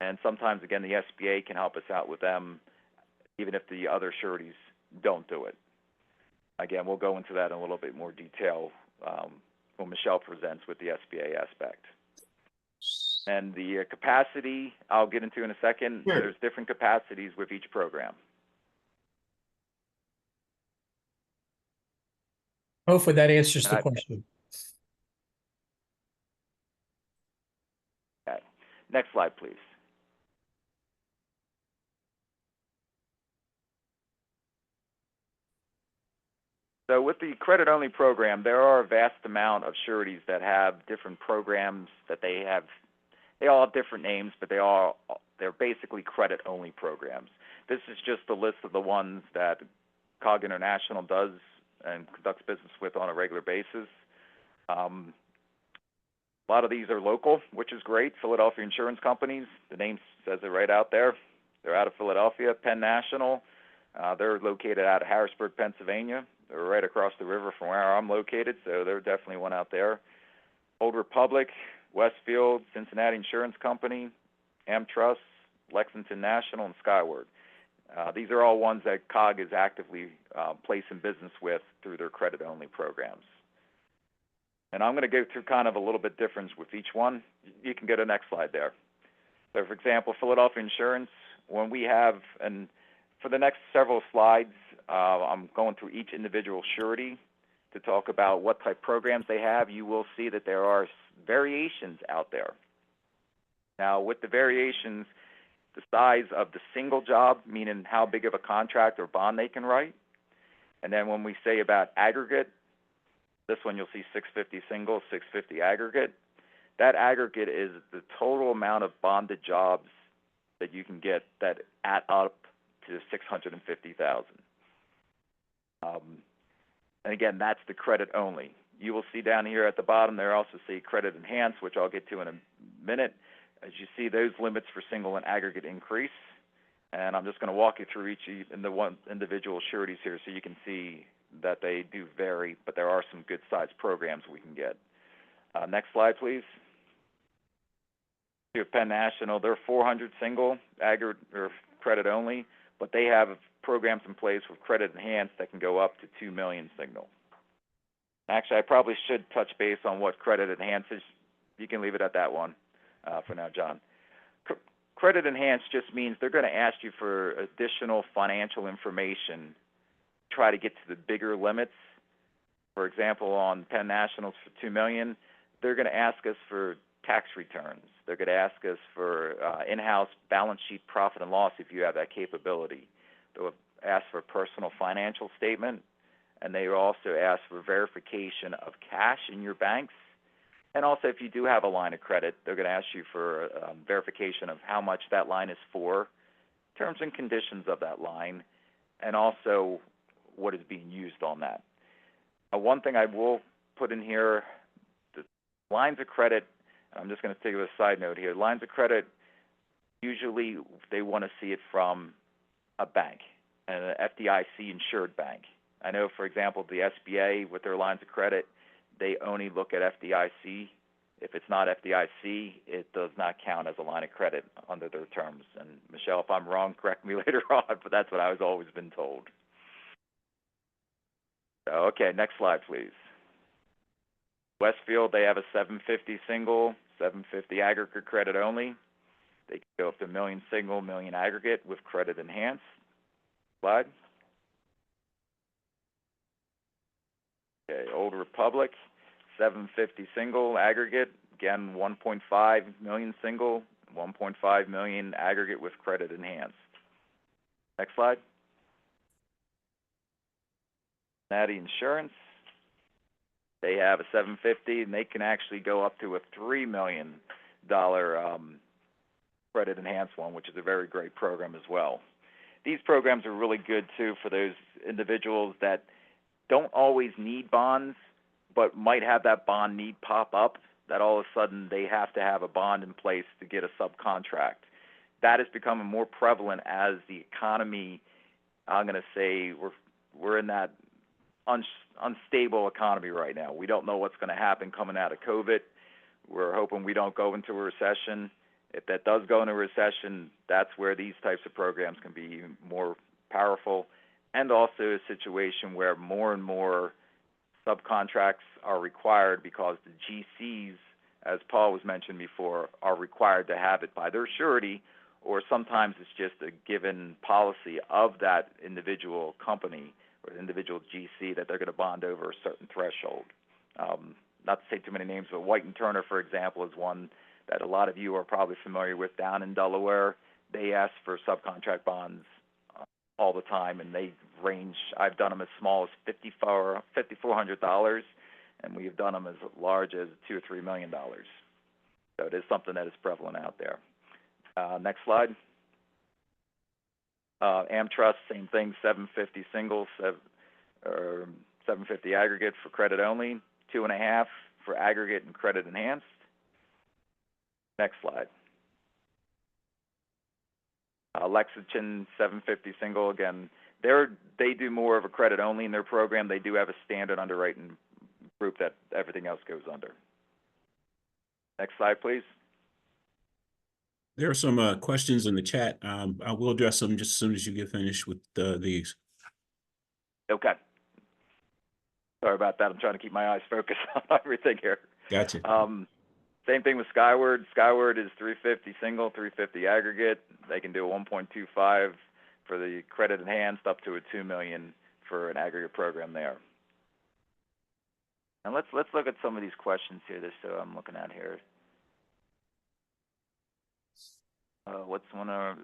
And sometimes, again, the SBA can help us out with them, even if the other sureties don't do it. Again, we'll go into that in a little bit more detail when Michelle presents with the SBA aspect. And the capacity, I'll get into in a second. Sure. There's different capacities with each program. Hopefully that answers the question. Okay. Next slide, please. So with the credit-only program, there are a vast amount of sureties that have different programs that they have. They all have different names, but they're basically credit-only programs. This is just a list of the ones that COG International does and conducts business with on a regular basis. A lot of these are local, which is great. Philadelphia insurance companies, the name says it right out there. They're out of Philadelphia. Penn National, they're located out of Harrisburg, Pennsylvania. They're right across the river from where I'm located, so they're definitely one out there. Old Republic, Westfield, Cincinnati Insurance Company, AmTrust, Lexington National, and Skyward. These are all ones that COG is actively placing business with through their credit-only programs. And I'm going to go through kind of a little bit difference with each one. You can go to the next slide there. So, for example, Philadelphia Insurance, when we have, and for the next several slides, I'm going through each individual surety to talk about what type of programs they have. You will see that there are variations out there. Now, with the variations, the size of the single job, meaning how big of a contract or bond they can write. And then when we say about aggregate, this one you'll see 650 single, 650 aggregate. That aggregate is the total amount of bonded jobs that you can get that add up to 650,000. And again, that's the credit only. You will see down here at the bottom there also say credit enhanced, which I'll get to in a minute. As you see, those limits for single and aggregate increase. And I'm just going to walk you through each in the one individual sureties here so you can see that they do vary, but there are some good-sized programs we can get. Next slide, please. You have Penn National. They're 400 single, aggregate or credit only, but they have programs in place with credit enhanced that can go up to 2 million single. Actually, I probably should touch base on what credit enhanced is. You can leave it at that one for now, John. credit enhanced just means they're going to ask you for additional financial information, try to get to the bigger limits. For example, on Penn Nationals for $2 million, they're going to ask us for tax returns. They're going to ask us for in-house balance sheet profit and loss if you have that capability. They'll ask for a personal financial statement, and they will also ask for verification of cash in your banks. And also, if you do have a line of credit, they're going to ask you for verification of how much that line is for, terms and conditions of that line, and also what is being used on that. One thing I will put in here, the lines of credit, I'm just going to take a side note here, lines of credit, usually they want to see it from a bank, an FDIC insured bank. I know, for example, the SBA with their lines of credit, they only look at FDIC. If it's not FDIC, it does not count as a line of credit under their terms. And Michelle, if I'm wrong, correct me later on, but that's what I was always been told. Okay, next slide, please. Westfield, they have a 750 single, 750 aggregate credit only. They can go up to $1 million single, $1 million aggregate with credit enhanced. Slide. Okay, Old Republic, 750 single aggregate, again 1.5 million single, 1.5 million aggregate with credit enhanced. Next slide. Cincinnati Insurance, they have a 750 and they can actually go up to a $3 million credit enhanced one, which is a very great program as well. These programs are really good too for those individuals that don't always need bonds, but might have that bond need pop up, that all of a sudden they have to have a bond in place to get a subcontract. That is becoming more prevalent as the economy, I'm going to say, we're in that unstable economy right now. We don't know what's going to happen coming out of COVID. We're hoping we don't go into a recession. If that does go into a recession, that's where these types of programs can be more powerful, and also a situation where more and more subcontracts are required because the GCs, as Paul was mentioned before, are required to have it by their surety, or sometimes it's just a given policy of that individual company or individual GC that they're going to bond over a certain threshold. Not to say too many names, but White & Turner, for example, is one that a lot of you are probably familiar with down in Delaware. They ask for subcontract bonds all the time, and they range, I've done them as small as $5,400, and we've done them as large as $2 or $3 million. So it is something that is prevalent out there. Next slide. AmTrust, same thing, 750 single, 750 aggregate for credit only, 2.5 for aggregate and credit enhanced. Next slide. Lexington, 750 single, again, they do more of a credit only in their program. They do have a standard underwriting group that everything else goes under. Next slide, please. There are some questions in the chat. I will address them just as soon as you get finished with these. Okay. Sorry about that. I'm trying to keep my eyes focused on everything here. Gotcha. Same thing with Skyward. Skyward is 350 single, 350 aggregate. They can do a 1.25 for the credit enhanced, up to a $2 million for an aggregate program there. And let's look at some of these questions here. So I'm looking at here. What's one of?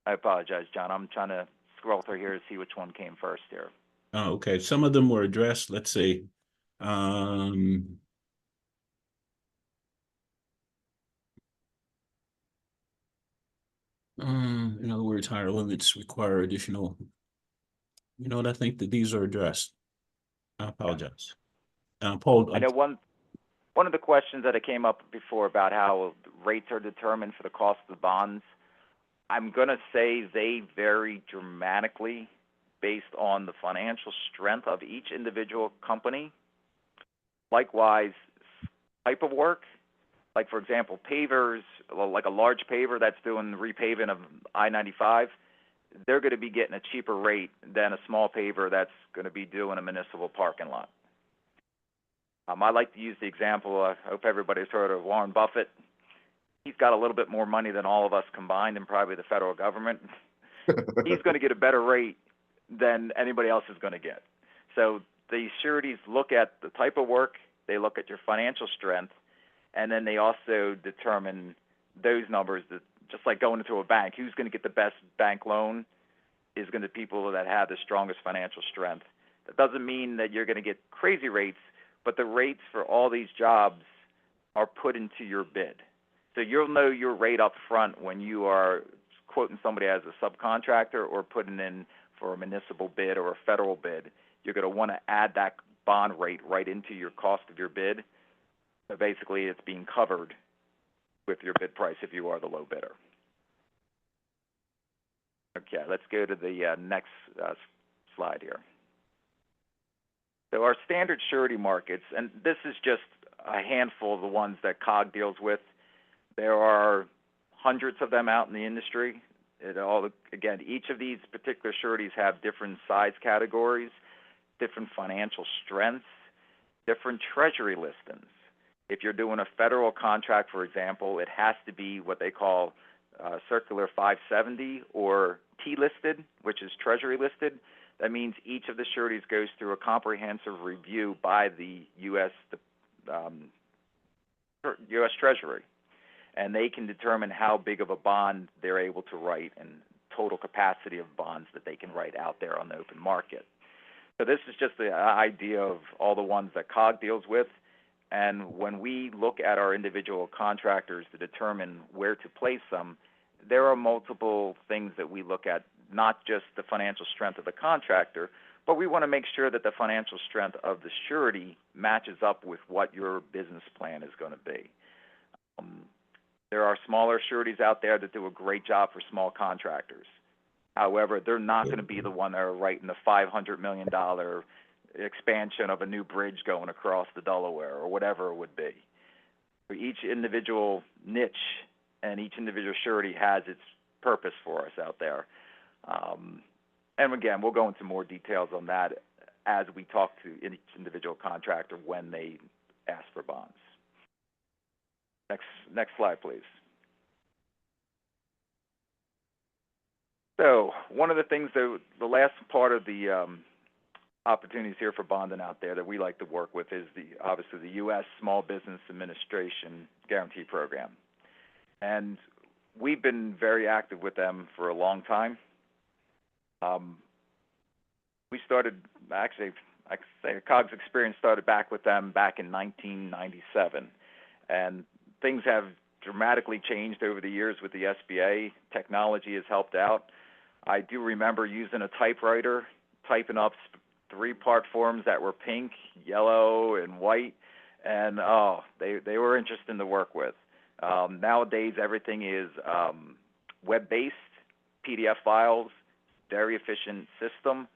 I apologize, John. I'm trying to scroll through here to see which one came first here. Oh, okay. Some of them were addressed. Let's see. In other words, higher limits require additional. You know what? I think that these are addressed. I apologize. Paul. I know one of the questions that came up before about how rates are determined for the cost of the bonds, I'm going to say they vary dramatically based on the financial strength of each individual company. Likewise, type of work, like for example, pavers, like a large paver that's doing repaving of I-95, they're going to be getting a cheaper rate than a small paver that's going to be doing a municipal parking lot. I like to use the example, I hope everybody's heard of Warren Buffett. he's got a little bit more money than all of us combined and probably the federal government. He's going to get a better rate than anybody else is going to get. So the sureties look at the type of work, they look at your financial strength, and then they also determine those numbers that, just like going into a bank, who's going to get the best bank loan is going to be people that have the strongest financial strength. That doesn't mean that you're going to get crazy rates, but the rates for all these jobs are put into your bid. So you'll know your rate up front when you are quoting somebody as a subcontractor or putting in for a municipal bid or a federal bid. You're going to want to add that bond rate right into your cost of your bid. So basically, it's being covered with your bid price if you are the low bidder. Okay, let's go to the next slide here. So our standard surety markets, and this is just a handful of the ones that COG deals with. There are hundreds of them out in the industry. Again, each of these particular sureties have different size categories, different financial strengths, different treasury listings. If you're doing a federal contract, for example, it has to be what they call Circular 570 or T-listed, which is treasury listed. That means each of the sureties goes through a comprehensive review by the U.S. Treasury, and they can determine how big of a bond they're able to write and total capacity of bonds that they can write out there on the open market. So this is just the idea of all the ones that COG deals with. And when we look at our individual contractors to determine where to place them, there are multiple things that we look at, not just the financial strength of the contractor, but we want to make sure that the financial strength of the surety matches up with what your business plan is going to be. There are smaller sureties out there that do a great job for small contractors. However, they're not going to be the one that are writing the $500 million expansion of a new bridge going across the Delaware or whatever it would be. For each individual niche and each individual surety has its purpose for us out there. And again, we'll go into more details on that as we talk to each individual contractor when they ask for bonds. Next slide, please. So one of the things that the last part of the opportunities here for bonding out there that we like to work with is obviously the U.S. Small Business Administration Guarantee Program. And we've been very active with them for a long time. We started, actually, I could say COG's experience started back with them back in 1997. And things have dramatically changed over the years with the SBA. Technology has helped out. I do remember using a typewriter, typing up 3-part forms that were pink, yellow, and white, and they were interesting to work with. Nowadays, everything is web-based, PDF files, very efficient system,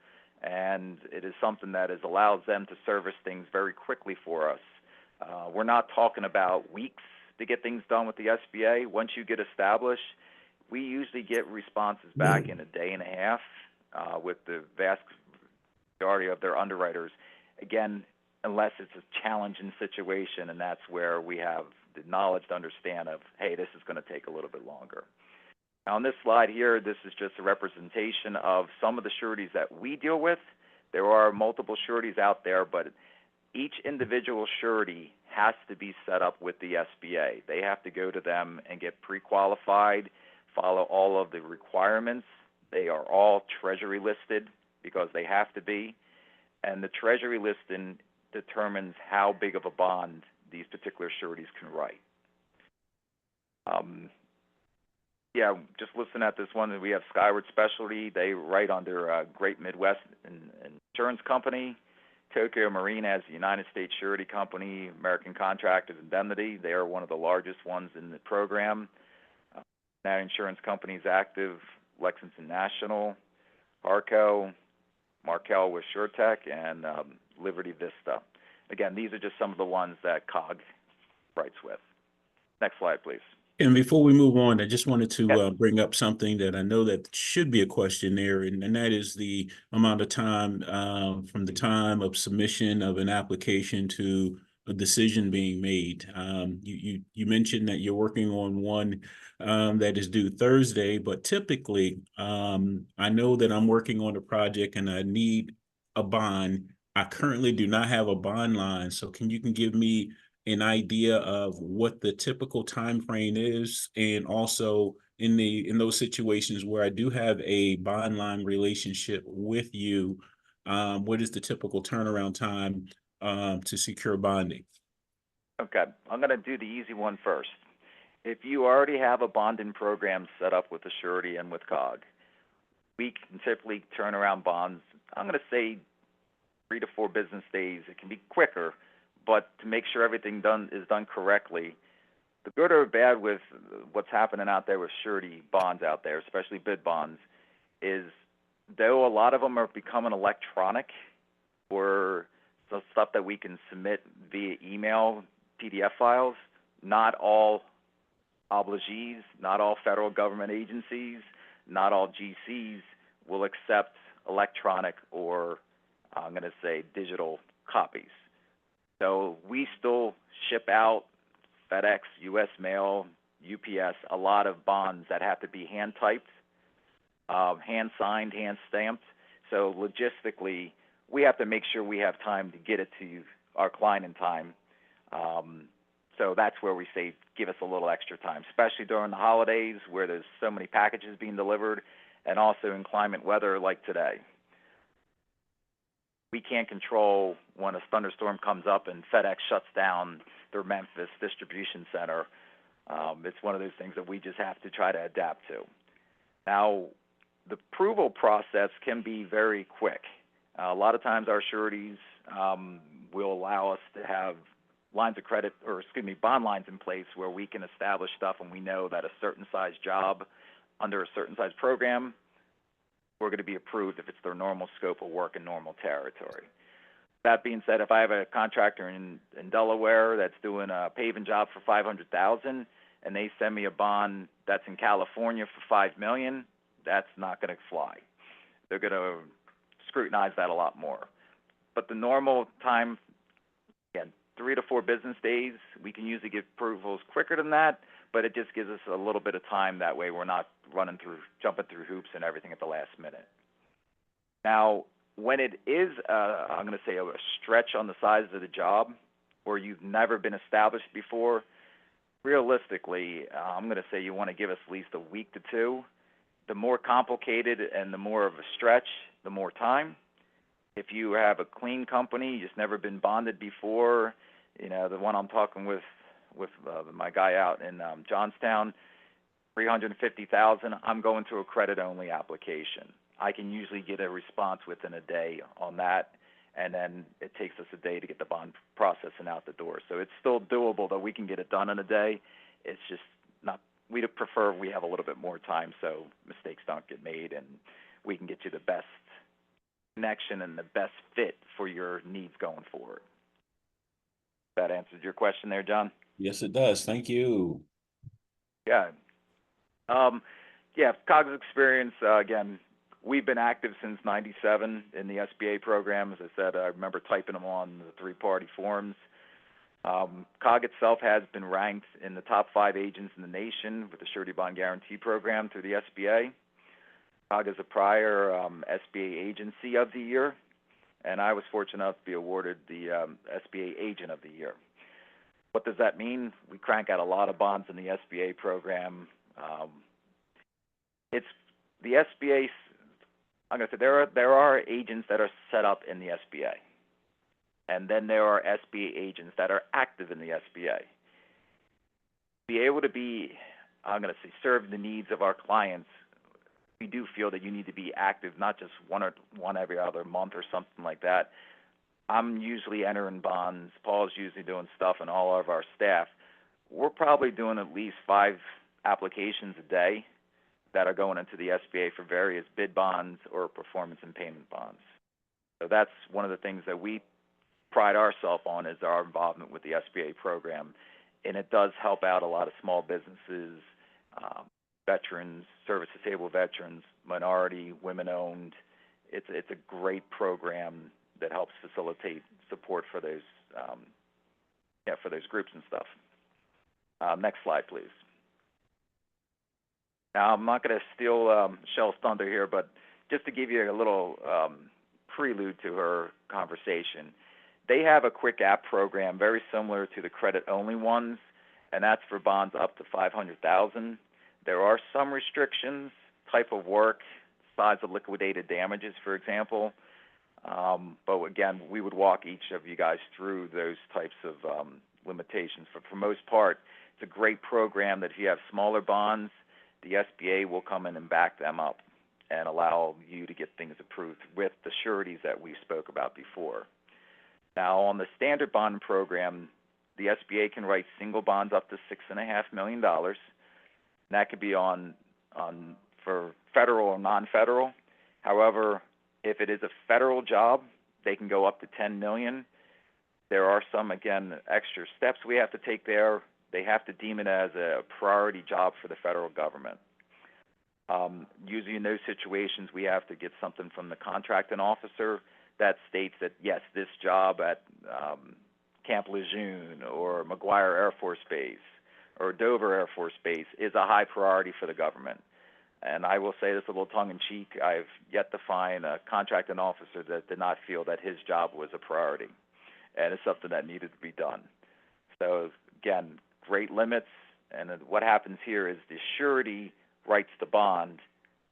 and it is something that allows them to service things very quickly for us. We're not talking about weeks to get things done with the SBA. Once you get established, we usually get responses back in a day and a half with the vast majority of their underwriters. Again, unless it's a challenging situation, and that's where we have the knowledge to understand of, hey, this is going to take a little bit longer. Now, on this slide here, this is just a representation of some of the sureties that we deal with. There are multiple sureties out there, but each individual surety has to be set up with the SBA. They have to go to them and get pre-qualified, follow all of the requirements. They are all treasury listed because they have to be. And the treasury listing determines how big of a bond these particular sureties can write. Just looking at this one, we have Skyward Specialty. They write under Great Midwest Insurance Company. Tokyo Marine has the United States Surety Company, American Contractors Indemnity. They are one of the largest ones in the program. That insurance company is active. Lexington National, Harco, Markel with SureTech, and Liberty Vista. Again, these are just some of the ones that COG writes with. Next slide, please. And before we move on, I just wanted to bring up something that I know that should be a question there, and that is the amount of time from the time of submission of an application to a decision being made. You mentioned that you're working on one that is due Thursday, but typically, I know that I'm working on a project and I need a bond. I currently do not have a bond line, so can give me an idea of what the typical time frame is, and also in those situations where I do have a bond line relationship with you, what is the typical turnaround time to secure bonding? Okay, I'm going to do the easy one first. If you already have a bonding program set up with the Surety and with COG, we can typically turn around bonds, I'm going to say 3 to 4 business days. It can be quicker, but to make sure everything is done correctly, the good or bad with what's happening out there with surety bonds out there, especially bid bonds, is though a lot of them are becoming electronic, or the stuff that we can submit via email, PDF files, not all obligees, not all federal government agencies, not all GCs will accept electronic or, I'm going to say, digital copies. So we still ship out FedEx, U.S. Mail, UPS, a lot of bonds that have to be hand-typed, hand-signed, hand-stamped. So logistically, we have to make sure we have time to get it to our client in time. So that's where we say give us a little extra time, especially during the holidays where there's so many packages being delivered, and also in climate weather like today. We can't control when a thunderstorm comes up and FedEx shuts down their Memphis distribution center. It's one of those things that we just have to try to adapt to. Now, the approval process can be very quick. A lot of times our sureties will allow us to have lines of credit, or excuse me, bond lines in place where we can establish stuff, and we know that a certain size job under a certain size program, we're going to be approved if it's their normal scope of work in normal territory. That being said, if I have a contractor in Delaware that's doing a paving job for $500,000 and they send me a bond that's in California for $5 million, that's not going to fly. They're going to scrutinize that a lot more. But the normal time, again, 3 to 4 business days. We can usually get approvals quicker than that, but it just gives us a little bit of time. That way we're not jumping through hoops and everything at the last minute. Now, when it is, I'm going to say, a stretch on the size of the job, where you've never been established before, realistically, I'm going to say you want to give us at least a week to 2. The more complicated and the more of a stretch, the more time. If you have a clean company, just never been bonded before, the one I'm talking with my guy out in Johnstown, $350,000, I'm going to a credit-only application. I can usually get a response within a day on that, and then it takes us a day to get the bond process and out the door. So it's still doable that we can get it done in a day. It's just not, we'd prefer we have a little bit more time so mistakes don't get made and we can get you the best connection and the best fit for your needs going forward. That answered your question there, John? Yes, it does. Thank you. Yeah. COG's experience, again, we've been active since '97 in the SBA program. As I said, I remember typing them on the 3-party forms. COG itself has been ranked in the top 5 agents in the nation with the Surety Bond Guarantee Program through the SBA. COG is a prior SBA Agency of the Year, and I was fortunate enough to be awarded the SBA Agent of the Year. What does that mean? We crank out a lot of bonds in the SBA program. It's the SBA. I'm going to say there are agents that are set up in the SBA, and then there are SBA agents that are active in the SBA. Be able to be, I'm going to say, serve the needs of our clients. We do feel that you need to be active, not just one every other month or something like that. I'm usually entering bonds. Paul's usually doing stuff, and all of our staff. We're probably doing at least 5 applications a day that are going into the SBA for various bid bonds or performance and payment bonds. So that's one of the things that we pride ourselves on, is our involvement with the SBA program. And it does help out a lot of small businesses, veterans, service-disabled veterans, minority, women-owned. It's a great program that helps facilitate support for those yeah, for those groups and stuff. Next slide, please. Now, I'm not going to steal Michelle's thunder here, but just to give you a little prelude to her conversation, they have a quick app program very similar to the credit-only ones, and that's for bonds up to $500,000. There are some restrictions, type of work, size of liquidated damages, for example. But again, we would walk each of you guys through those types of limitations. But for most part, it's a great program that if you have smaller bonds, the SBA will come in and back them up and allow you to get things approved with the sureties that we spoke about before. Now, on the standard bond program, the SBA can write single bonds up to $6.5 million. And that could be on for federal or non-federal. However, if it is a federal job, they can go up to $10 million. There are some, again, extra steps we have to take there. They have to deem it as a priority job for the federal government. Usually in those situations, we have to get something from the contracting officer that states that, yes, this job at Camp Lejeune or McGuire Air Force Base or Dover Air Force Base is a high priority for the government. And I will say this a little tongue-in-cheek, I've yet to find a contracting officer that did not feel that his job was a priority, and it's something that needed to be done. So, again, great limits, and what happens here is the surety writes the bond.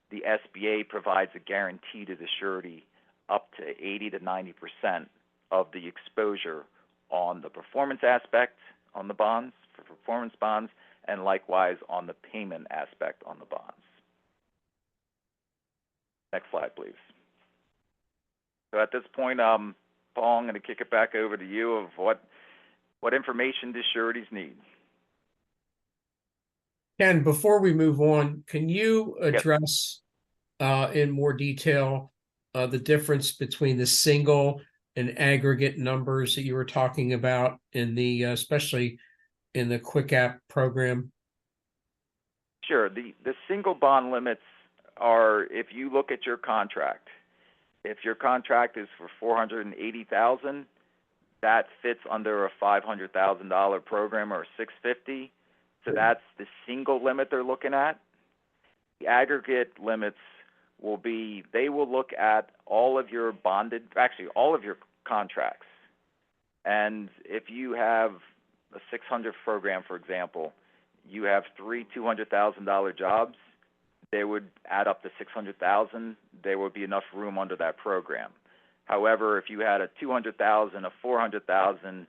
The SBA provides a guarantee to the surety up to 80 to 90% of the exposure on the performance aspect on the bonds, for performance bonds, and likewise on the payment aspect on the bonds. Next slide, please. So at this point, Paul, I'm going to kick it back over to you of what information do sureties need? Ken, before we move on, can you address in more detail the difference between the single and aggregate numbers that you were talking about in the, especially in the Quick App program? Sure. The single bond limits are, if you look at your contract, if your contract is for $480,000, that fits under a $500,000 program or $650,000. So that's the single limit they're looking at. The aggregate limits will be, they will look at all of your bonded, actually all of your contracts. And if you have a 600 program, for example, you have three $200,000 jobs, they would add up to $600,000. There would be enough room under that program. However, if you had a $200,000, a $400,000,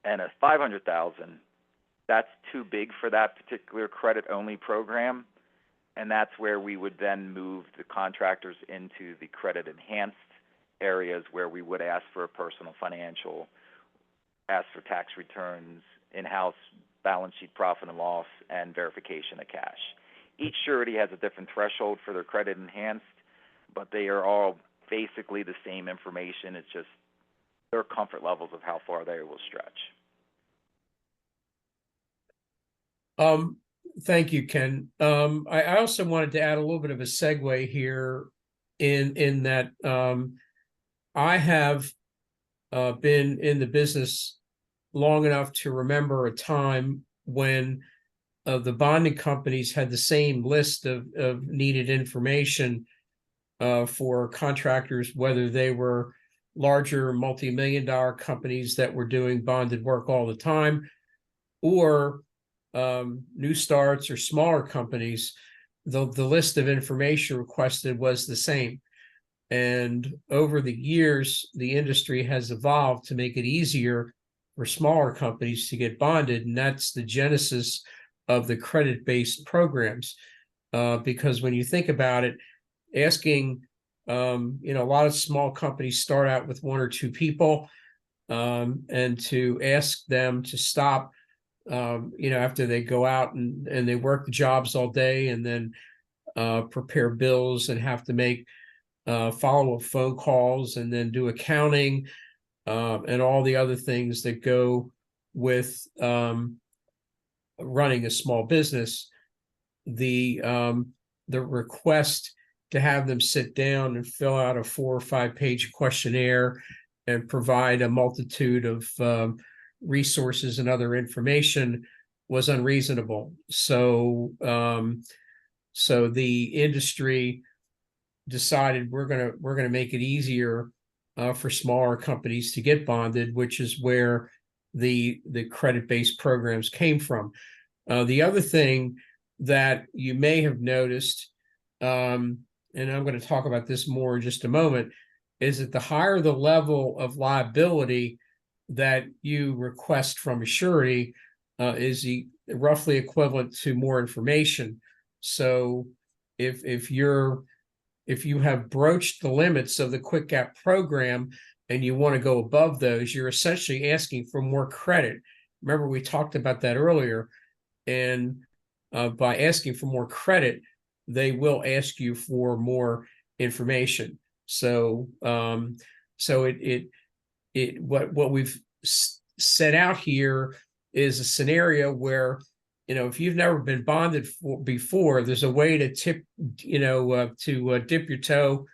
and a $500,000, that's too big for that particular credit-only program, and that's where we would then move the contractors into the credit-enhanced areas where we would ask for a personal financial, ask for tax returns, in-house balance sheet profit and loss, and verification of cash. Each surety has a different threshold for their credit-enhanced, but they are all basically the same information. It's just their comfort levels of how far they will stretch. Thank you, Ken. I also wanted to add a little bit of a segue here in that I have been in the business long enough to remember a time when the bonding companies had the same list of needed information for contractors, whether they were larger multi-million-dollar companies that were doing bonded work all the time, or new starts or smaller companies. The list of information requested was the same. And over the years, the industry has evolved to make it easier for smaller companies to get bonded, and that's the genesis of the credit-based programs. Because when you think about it, asking, a lot of small companies start out with one or two people, and to ask them to stop, after they go out and they work the jobs all day and then prepare bills and have to make follow-up phone calls and then do accounting and all the other things that go with running a small business, the request to have them sit down and fill out a 4 or 5 page questionnaire and provide a multitude of resources and other information was unreasonable. So so the industry decided we're gonna make it easier for smaller companies to get bonded, which is where the credit-based programs came from. The other thing that you may have noticed, and I'm going to talk about this more in just a moment, is that the higher the level of liability that you request from a surety is roughly equivalent to more information. So if you have broached the limits of the Quick Gap program and you want to go above those, you're essentially asking for more credit. Remember, we talked about that earlier. And by asking for more credit, they will ask you for more information. So what we've set out here is a scenario where, if you've never been bonded before, there's a way to dip your toe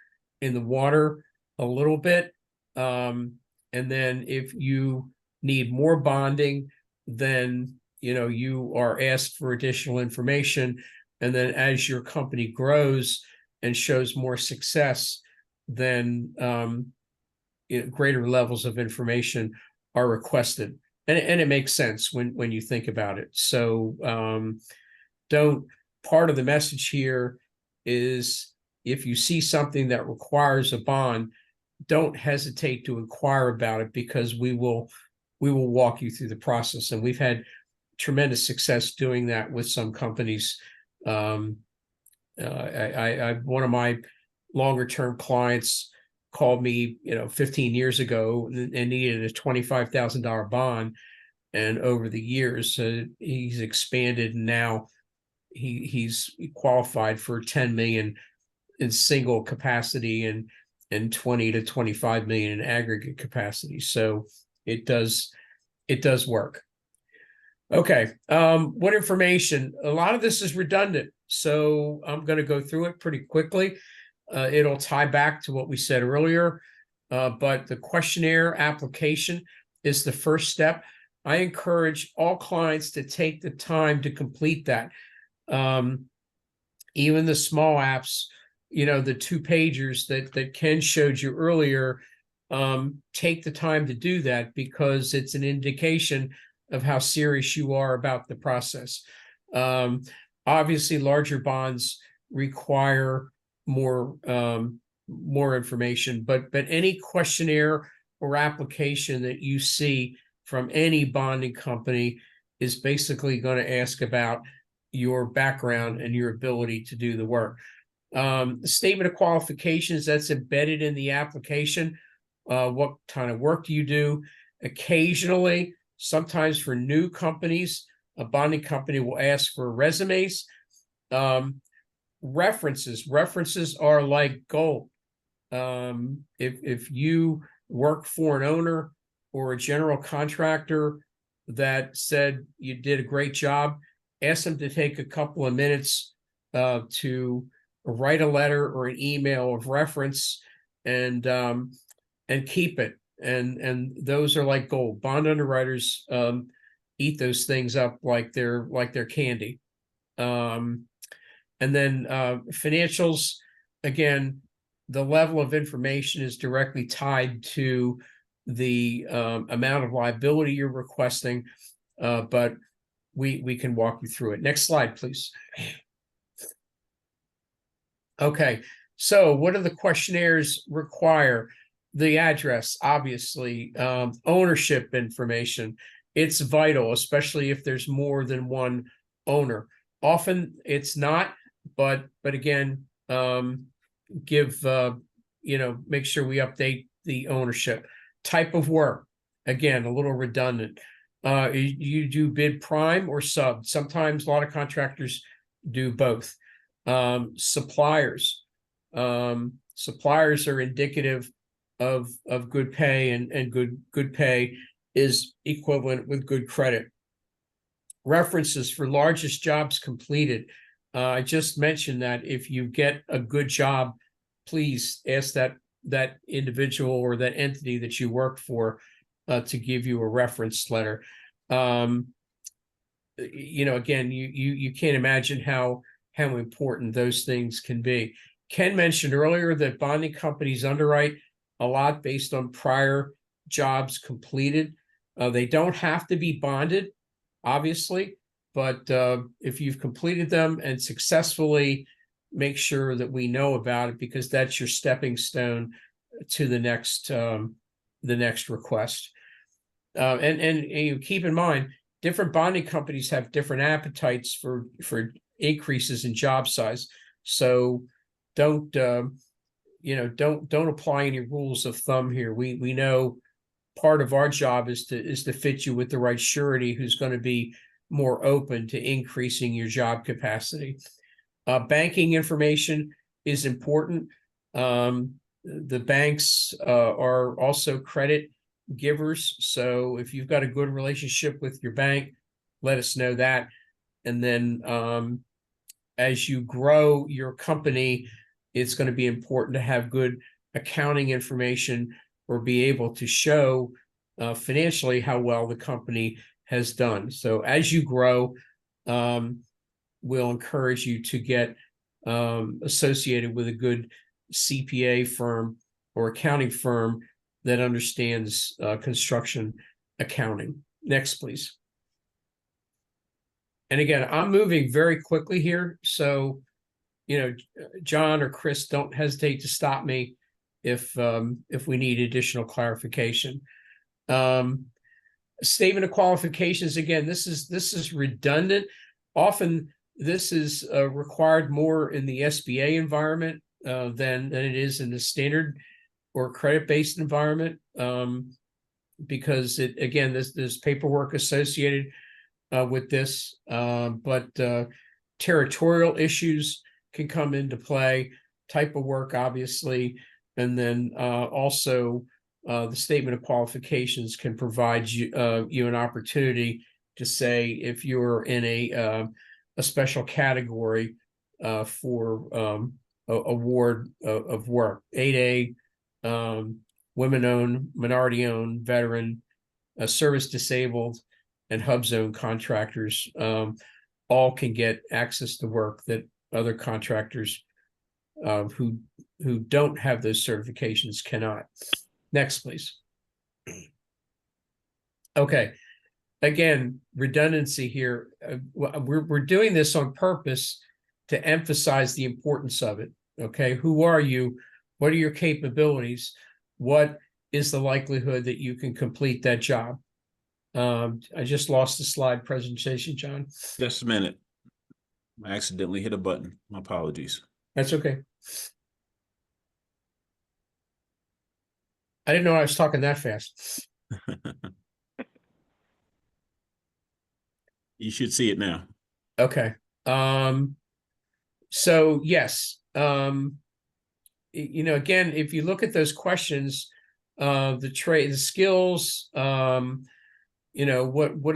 in the water a little bit. And then if you need more bonding, then, you are asked for additional information. And then as your company grows and shows more success, then greater levels of information are requested. And it makes sense when you think about it. So part of the message here is, if you see something that requires a bond, don't hesitate to inquire about it, because we will walk you through the process. And we've had tremendous success doing that with some companies. One of my longer term clients called me 15 years ago and needed a $25,000 bond, and over the years he's expanded, and now he's qualified for 10 million in single capacity and 20 to 25 million in aggregate capacity. So it does work. Okay, what information? A lot of this is redundant, so I'm going to go through it pretty quickly. It'll tie back to what we said earlier, but the questionnaire application is the first step. I encourage all clients to take the time to complete that. Even the small apps, the 2-pagers that Ken showed you earlier, take the time to do that, because it's an indication of how serious you are about the process. Obviously, larger bonds require more information, but any questionnaire or application that you see from any bonding company is basically going to ask about your background and your ability to do the work. The statement of qualifications that's embedded in the application. What kind of work do you do? Occasionally, sometimes for new companies, a bonding company will ask for resumes. References are like gold. If you work for an owner or a general contractor that said you did a great job, ask them to take a couple of minutes to write a letter or an email of reference, and keep it. And those are like gold. Bond underwriters eat those things up like they're candy. And then financials, again, the level of information is directly tied to the amount of liability you're requesting, but we can walk you through it. Next slide, please. Okay, so what do the questionnaires require? The address, obviously, ownership information. It's vital, especially if there's more than one owner. Often it's not, but again, make sure we update the ownership. Type of work, again, a little redundant. You do bid prime or sub. Sometimes a lot of contractors do both. Suppliers are indicative of good pay, and good pay is equivalent with good credit. References for largest jobs completed. I just mentioned that if you get a good job, please ask that individual or that entity that you work for to give you a reference letter. Again, you can't imagine how important those things can be. Ken mentioned earlier that bonding companies underwrite a lot based on prior jobs completed. They don't have to be bonded, obviously, but if you've completed them and successfully, make sure that we know about it, because that's your stepping stone to the next request. And you keep in mind, different bonding companies have different appetites for increases in job size. So don't apply any rules of thumb here. We know part of our job is to fit you with the right surety who's going to be more open to increasing your job capacity. Banking information is important. The banks are also credit givers. So if you've got a good relationship with your bank, let us know that. And then as you grow your company, it's going to be important to have good accounting information or be able to show financially how well the company has done. So as you grow, we'll encourage you to get associated with a good CPA firm or accounting firm that understands construction accounting. Next, please. And again, I'm moving very quickly here. So, John or Chris, don't hesitate to stop me if we need additional clarification. Statement of qualifications, again, this is redundant. Often this is required more in the SBA environment than it is in the standard or credit-based environment, because there's paperwork associated with this, but territorial issues can come into play, type of work, obviously, and then also the statement of qualifications can provide you an opportunity to say if you're in a special category for award of work. 8A, women-owned, minority-owned, veteran, service disabled, and hub zone contractors all can get access to work that other contractors who don't have those certifications cannot. Next, please. Okay. Again, redundancy here. We're doing this on purpose to emphasize the importance of it. Okay. Who are you? What are your capabilities? What is the likelihood that you can complete that job? I just lost the slide presentation, John. Just a minute. I accidentally hit a button. My apologies. That's okay. I didn't know I was talking that fast. You should see it now. Okay. So yes, again, if you look at those questions, the trade, the skills, what are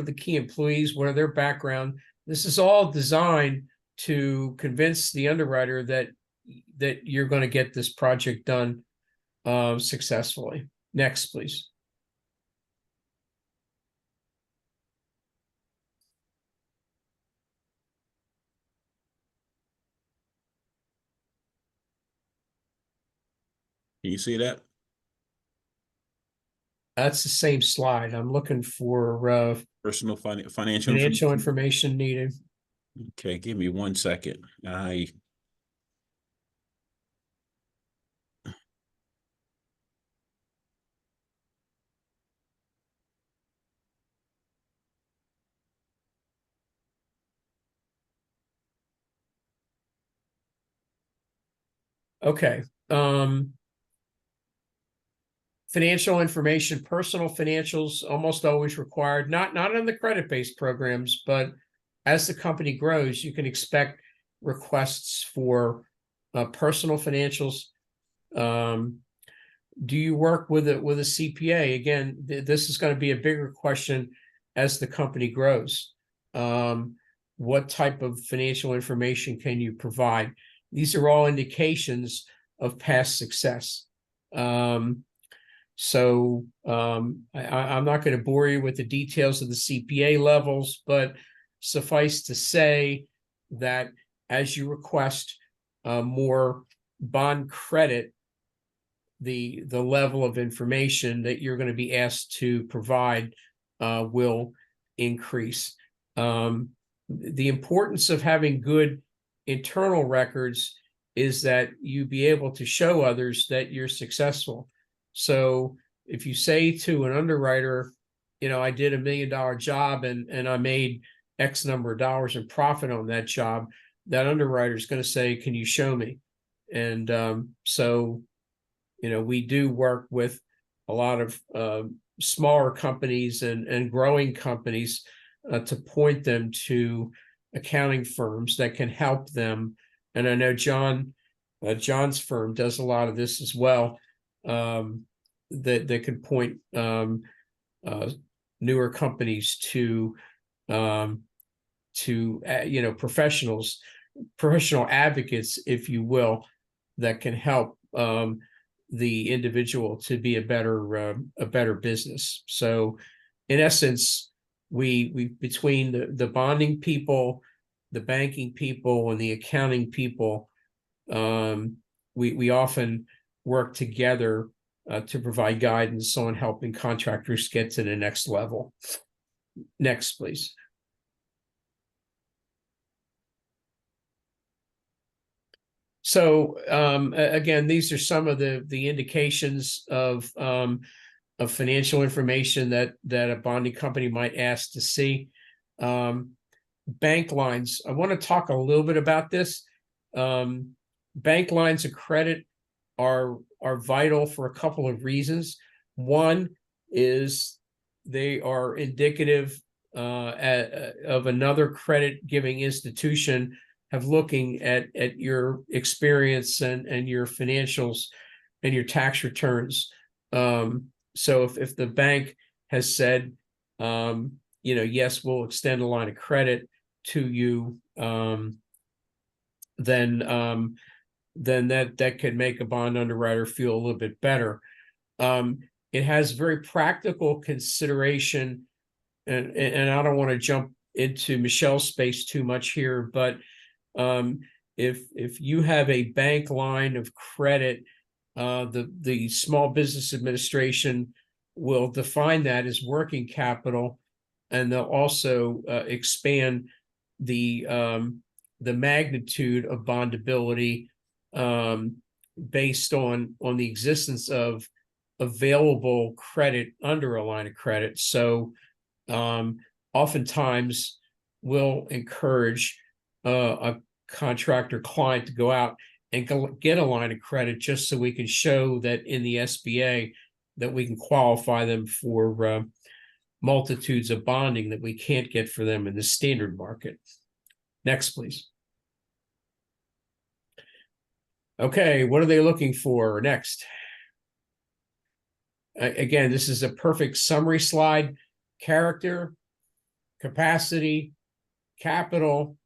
the key employees? What are their background? This is all designed to convince the underwriter that you're going to get this project done successfully. Next, please. Can you see that? That's the same slide. I'm looking for Personal financial financial information needed. Okay, give me 1 second. Okay. Financial information, personal financials, almost always required, not on the credit-based programs, but as the company grows, you can expect requests for personal financials. Do you work with a CPA? Again, this is going to be a bigger question as the company grows. What type of financial information can you provide? These are all indications of past success. So I'm not going to bore you with the details of the CPA levels, but suffice to say that as you request more bond credit, the level of information that you're going to be asked to provide will increase. The importance of having good internal records is that you be able to show others that you're successful. So if you say to an underwriter, you know, I did $1 million job and I made X number of dollars in profit on that job, that underwriter is going to say, can you show me? And so, you know, we do work with a lot of smaller companies and growing companies to point them to accounting firms that can help them. And I know John's firm does a lot of this as well. That can point newer companies to you know, professional advocates, if you will, that can help the individual to be a better business. So in essence, we between the bonding people, the banking people, and the accounting people, we often work together to provide guidance on helping contractors get to the next level. Next, please. So again, these are some of the indications of financial information that a bonding company might ask to see. Bank lines. I want to talk a little bit about this. Bank lines of credit are vital for a couple of reasons. One is they are indicative of another credit giving institution of looking at your experience and your financials and your tax returns. So if the bank has said, you know, yes, we'll extend a line of credit to you, then that could make a bond underwriter feel a little bit better. It has very practical consideration, and I don't want to jump into Michelle's space too much here, but if you have a bank line of credit, the Small Business Administration will define that as working capital, and they'll also expand the magnitude of bondability based on the existence of available credit under a line of credit. So oftentimes we'll encourage a contractor client to go out and get a line of credit just so we can show that in the SBA that we can qualify them for multitudes of bonding that we can't get for them in the standard market. Next, please. Okay, what are they looking for next? Again, this is a perfect summary slide. Character, capacity, capital,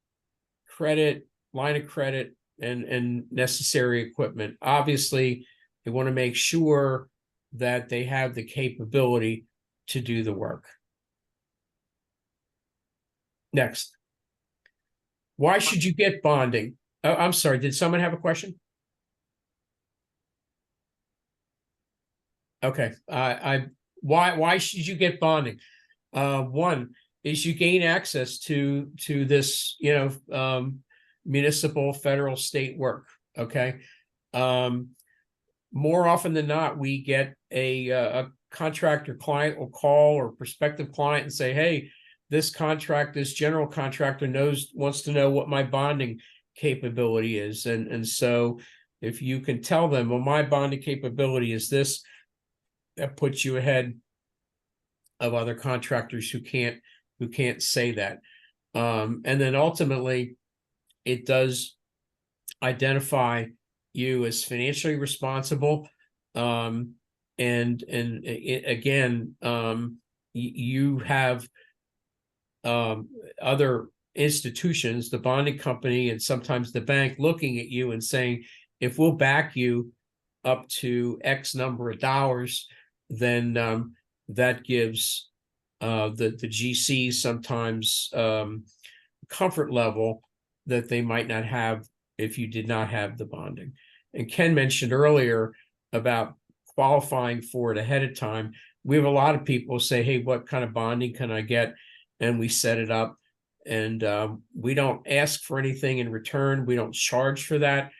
credit, line of credit, and necessary equipment. Obviously, they want to make sure that they have the capability to do the work. Next. Why should you get bonding? Oh, I'm sorry, did someone have a question? Okay, why should you get bonding? One is you gain access to this, you know, municipal, federal, state work. Okay, more often than not, we get a contractor client will call or prospective client and say, "Hey, this general contractor wants to know what my bonding capability is," and so if you can tell them, "Well, my bonding capability is this," that puts you ahead of other contractors who can't say that. And then ultimately, it does identify you as financially responsible. And again, you have other institutions, the bonding company and sometimes the bank, looking at you and saying, if we'll back you up to X number of dollars, then that gives the GCs sometimes comfort level that they might not have if you did not have the bonding. And Ken mentioned earlier about qualifying for it ahead of time. We have a lot of people say, hey, what kind of bonding can I get? And we set it up. And we don't ask for anything in return. We don't charge for that.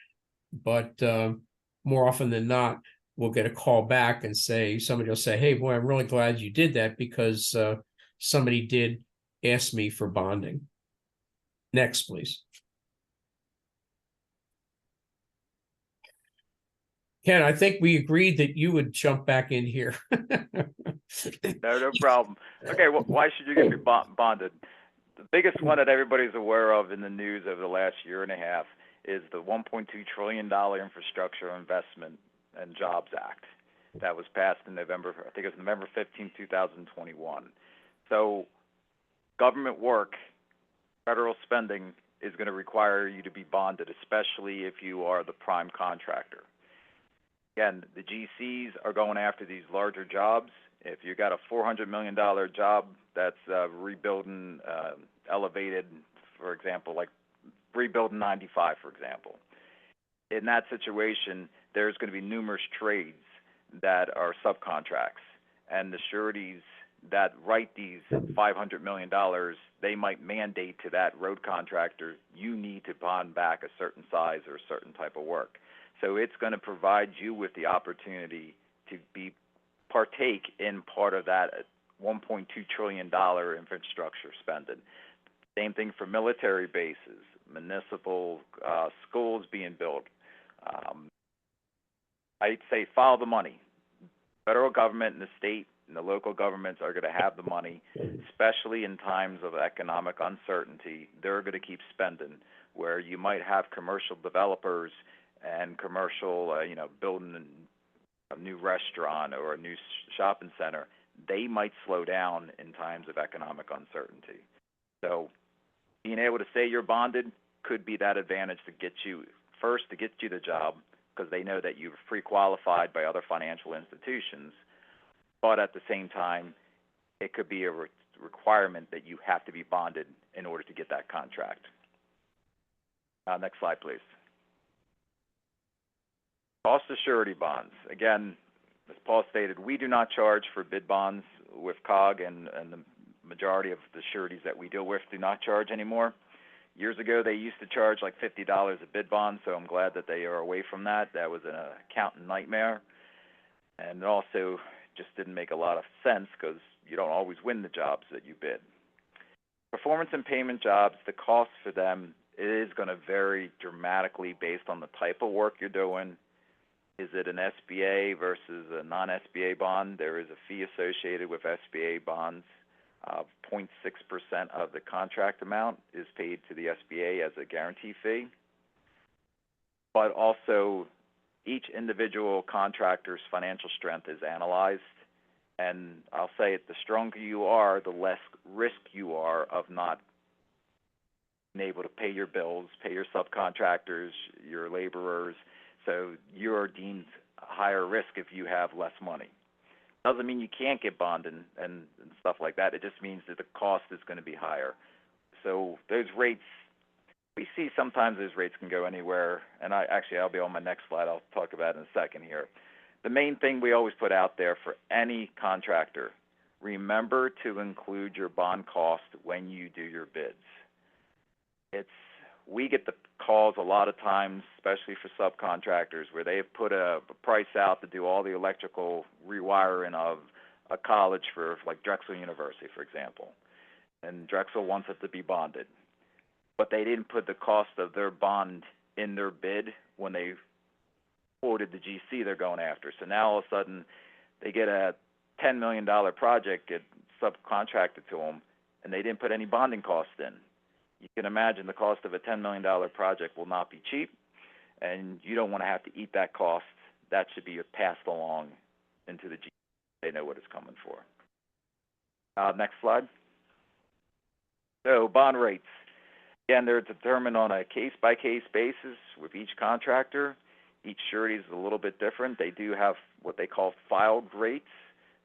But more often than not, we'll get a call back and say, somebody will say, hey, boy, I'm really glad you did that because somebody did ask me for bonding. Next, please. Ken, I think we agreed that you would jump back in here. No problem. Okay, well, why should you get bonded? The biggest one that everybody's aware of in the news over the last year and a half is the $1.2 trillion Infrastructure Investment and Jobs Act that was passed in November, I think it was November 15, 2021. So government work, federal spending is going to require you to be bonded, especially if you are the prime contractor. Again, the GCs are going after these larger jobs. If you got a $400 million job that's rebuilding elevated, for example, like rebuilding 95, for example, in that situation, there's going to be numerous trades that are subcontracts, and the sureties that write these $500 million, they might mandate to that road contractor, you need to bond back a certain size or a certain type of work. So it's going to provide you with the opportunity to partake in part of that $1.2 trillion infrastructure spending. Same thing for military bases, municipal schools being built. I'd say follow the money. Federal government and the state and the local governments are going to have the money, especially in times of economic uncertainty. They're going to keep spending, where you might have commercial developers and commercial, building a new restaurant or a new shopping center. They might slow down in times of economic uncertainty. So being able to say you're bonded could be that advantage to get you the job, because they know that you're pre-qualified by other financial institutions. But at the same time, it could be a requirement that you have to be bonded in order to get that contract. Next slide, please. Cost of surety bonds. Again, as Paul stated, we do not charge for bid bonds with COG, and the majority of the sureties that we deal with do not charge anymore. Years ago, they used to charge like $50 a bid bond, so I'm glad that they are away from that. That was an accountant nightmare, and it also just didn't make a lot of sense because you don't always win the jobs that you bid. Performance and payment jobs, the cost for them is going to vary dramatically based on the type of work you're doing. Is it an SBA versus a non-SBA bond? There is a fee associated with SBA bonds. 0.6% of the contract amount is paid to the SBA as a guarantee fee. But also, each individual contractor's financial strength is analyzed. And I'll say it, the stronger you are, the less risk you are of not being able to pay your bills, pay your subcontractors, your laborers. So you're deemed higher risk if you have less money. Doesn't mean you can't get bonded and stuff like that. It just means that the cost is going to be higher. So those rates, we see sometimes those rates can go anywhere. And I'll be on my next slide. I'll talk about it in a second here. The main thing we always put out there for any contractor, remember to include your bond cost when you do your bids. We get the calls a lot of times, especially for subcontractors, where they have put a price out to do all the electrical rewiring of a college for like Drexel University, for example. And Drexel wants it to be bonded. But they didn't put the cost of their bond in their bid when they quoted the GC they're going after. So now all of a sudden they get a $10 million project get subcontracted to them, and they didn't put any bonding costs in. You can imagine the cost of a $10 million project will not be cheap, and you don't want to have to eat that cost. That should be passed along into the GC. They know what it's coming for. Next slide. So bond rates. Again, they're determined on a case-by-case basis with each contractor. Each surety is a little bit different. They do have what they call filed rates.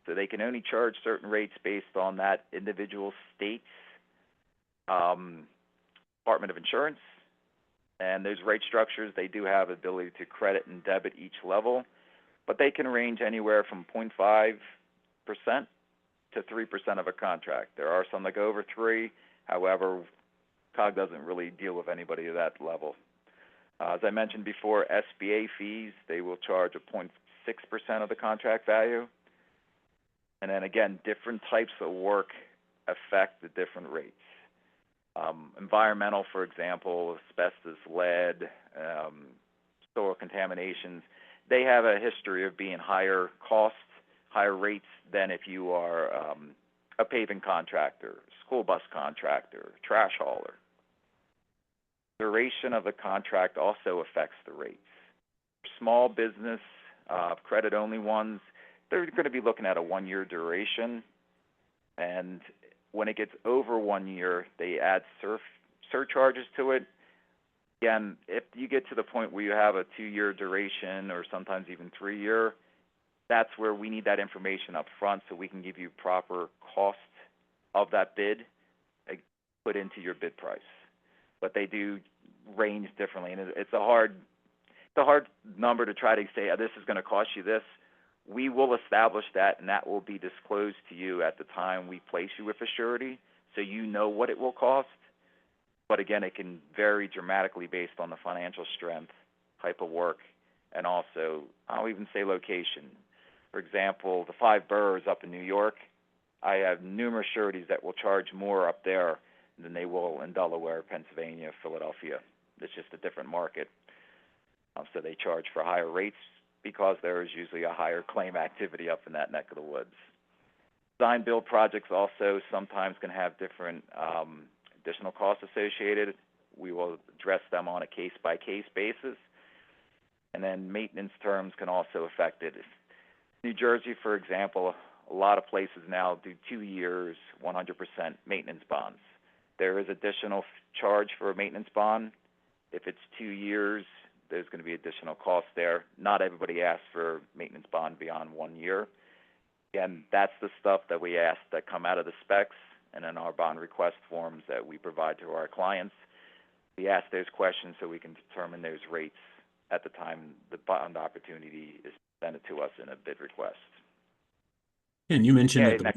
So they can only charge certain rates based on that individual state's Department of Insurance. And those rate structures, they do have ability to credit and debit each level, but they can range anywhere from 0.5% to 3% of a contract. There are some that go over 3. However, COG doesn't really deal with anybody at that level. As I mentioned before, SBA fees, they will charge a 0.6% of the contract value. And then again, different types of work affect the different rates. Environmental, for example, asbestos, lead, soil contaminations, they have a history of being higher costs, higher rates than if you are a paving contractor, school bus contractor, trash hauler. Duration of the contract also affects the rates. Small business, credit-only ones, they're going to be looking at a 1-year duration, and when it gets over 1 year, they add surcharges to it. Again, if you get to the point where you have a 2-year duration or sometimes even 3-year, that's where we need that information up front so we can give you proper cost of that bid put into your bid price. But they do range differently, and it's a hard number to try to say, this is going to cost you this. We will establish that, and that will be disclosed to you at the time we place you with a surety, so you know what it will cost. But again, it can vary dramatically based on the financial strength, type of work, and also, I'll even say location. For example, the 5 boroughs up in New York, I have numerous sureties that will charge more up there than they will in Delaware, Pennsylvania, Philadelphia. It's just a different market. So they charge for higher rates because there is usually a higher claim activity up in that neck of the woods. Design build projects also sometimes can have different additional costs associated. We will address them on a case-by-case basis. And then maintenance terms can also affect it. New Jersey, for example, a lot of places now do 2 years, 100% maintenance bonds. There is additional charge for a maintenance bond. If it's 2 years, there's going to be additional costs there. Not everybody asks for maintenance bond beyond 1 year. Again, that's the stuff that we ask that come out of the specs and in our bond request forms that we provide to our clients. We ask those questions so we can determine those rates at the time the bond opportunity is presented to us in a bid request. And you mentioned Yeah,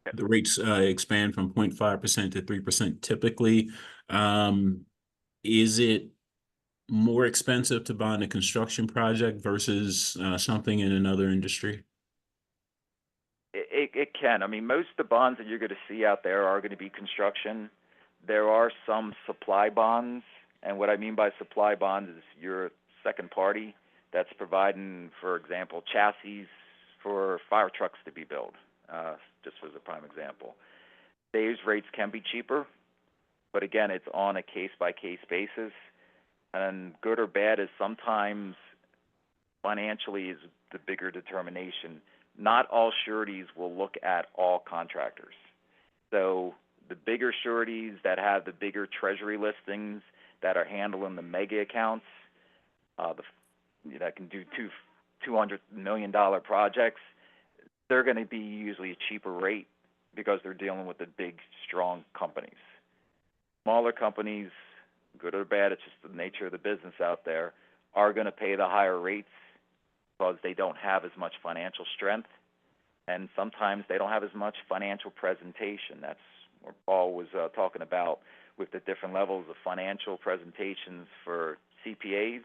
that the rates expand from 0.5% to 3% typically. Is it more expensive to bond a construction project versus something in another industry? It can. I mean, most of the bonds that you're going to see out there are going to be construction. There are some supply bonds, and what I mean by supply bonds is you're a second party that's providing, for example, chassis for fire trucks to be built, just as a prime example. Those rates can be cheaper, but again, it's on a case-by-case basis. And good or bad is sometimes financially is the bigger determination. Not all sureties will look at all contractors. So the bigger sureties that have the bigger treasury listings that are handling the mega accounts, that can do $200 million projects, they're going to be usually a cheaper rate because they're dealing with the big, strong companies. Smaller companies, good or bad, it's just the nature of the business out there, are going to pay the higher rates because they don't have as much financial strength, and sometimes they don't have as much financial presentation. That's what Paul was talking about with the different levels of financial presentations for CPAs.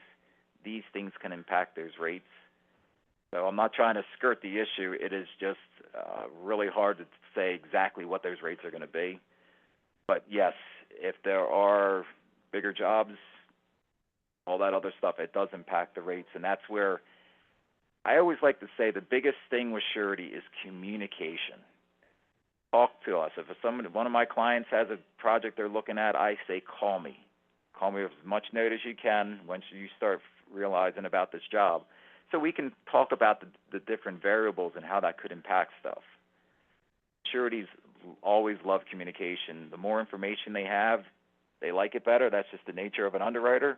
These things can impact those rates. So I'm not trying to skirt the issue. It is just really hard to say exactly what those rates are going to be. But yes, if there are bigger jobs, all that other stuff, it does impact the rates. And that's where I always like to say the biggest thing with surety is communication. Talk to us. If one of my clients has a project they're looking at, I say, call me. Call me with as much notice you can once you start realizing about this job, so we can talk about the different variables and how that could impact stuff. Sureties always love communication. The more information they have, they like it better. That's just the nature of an underwriter.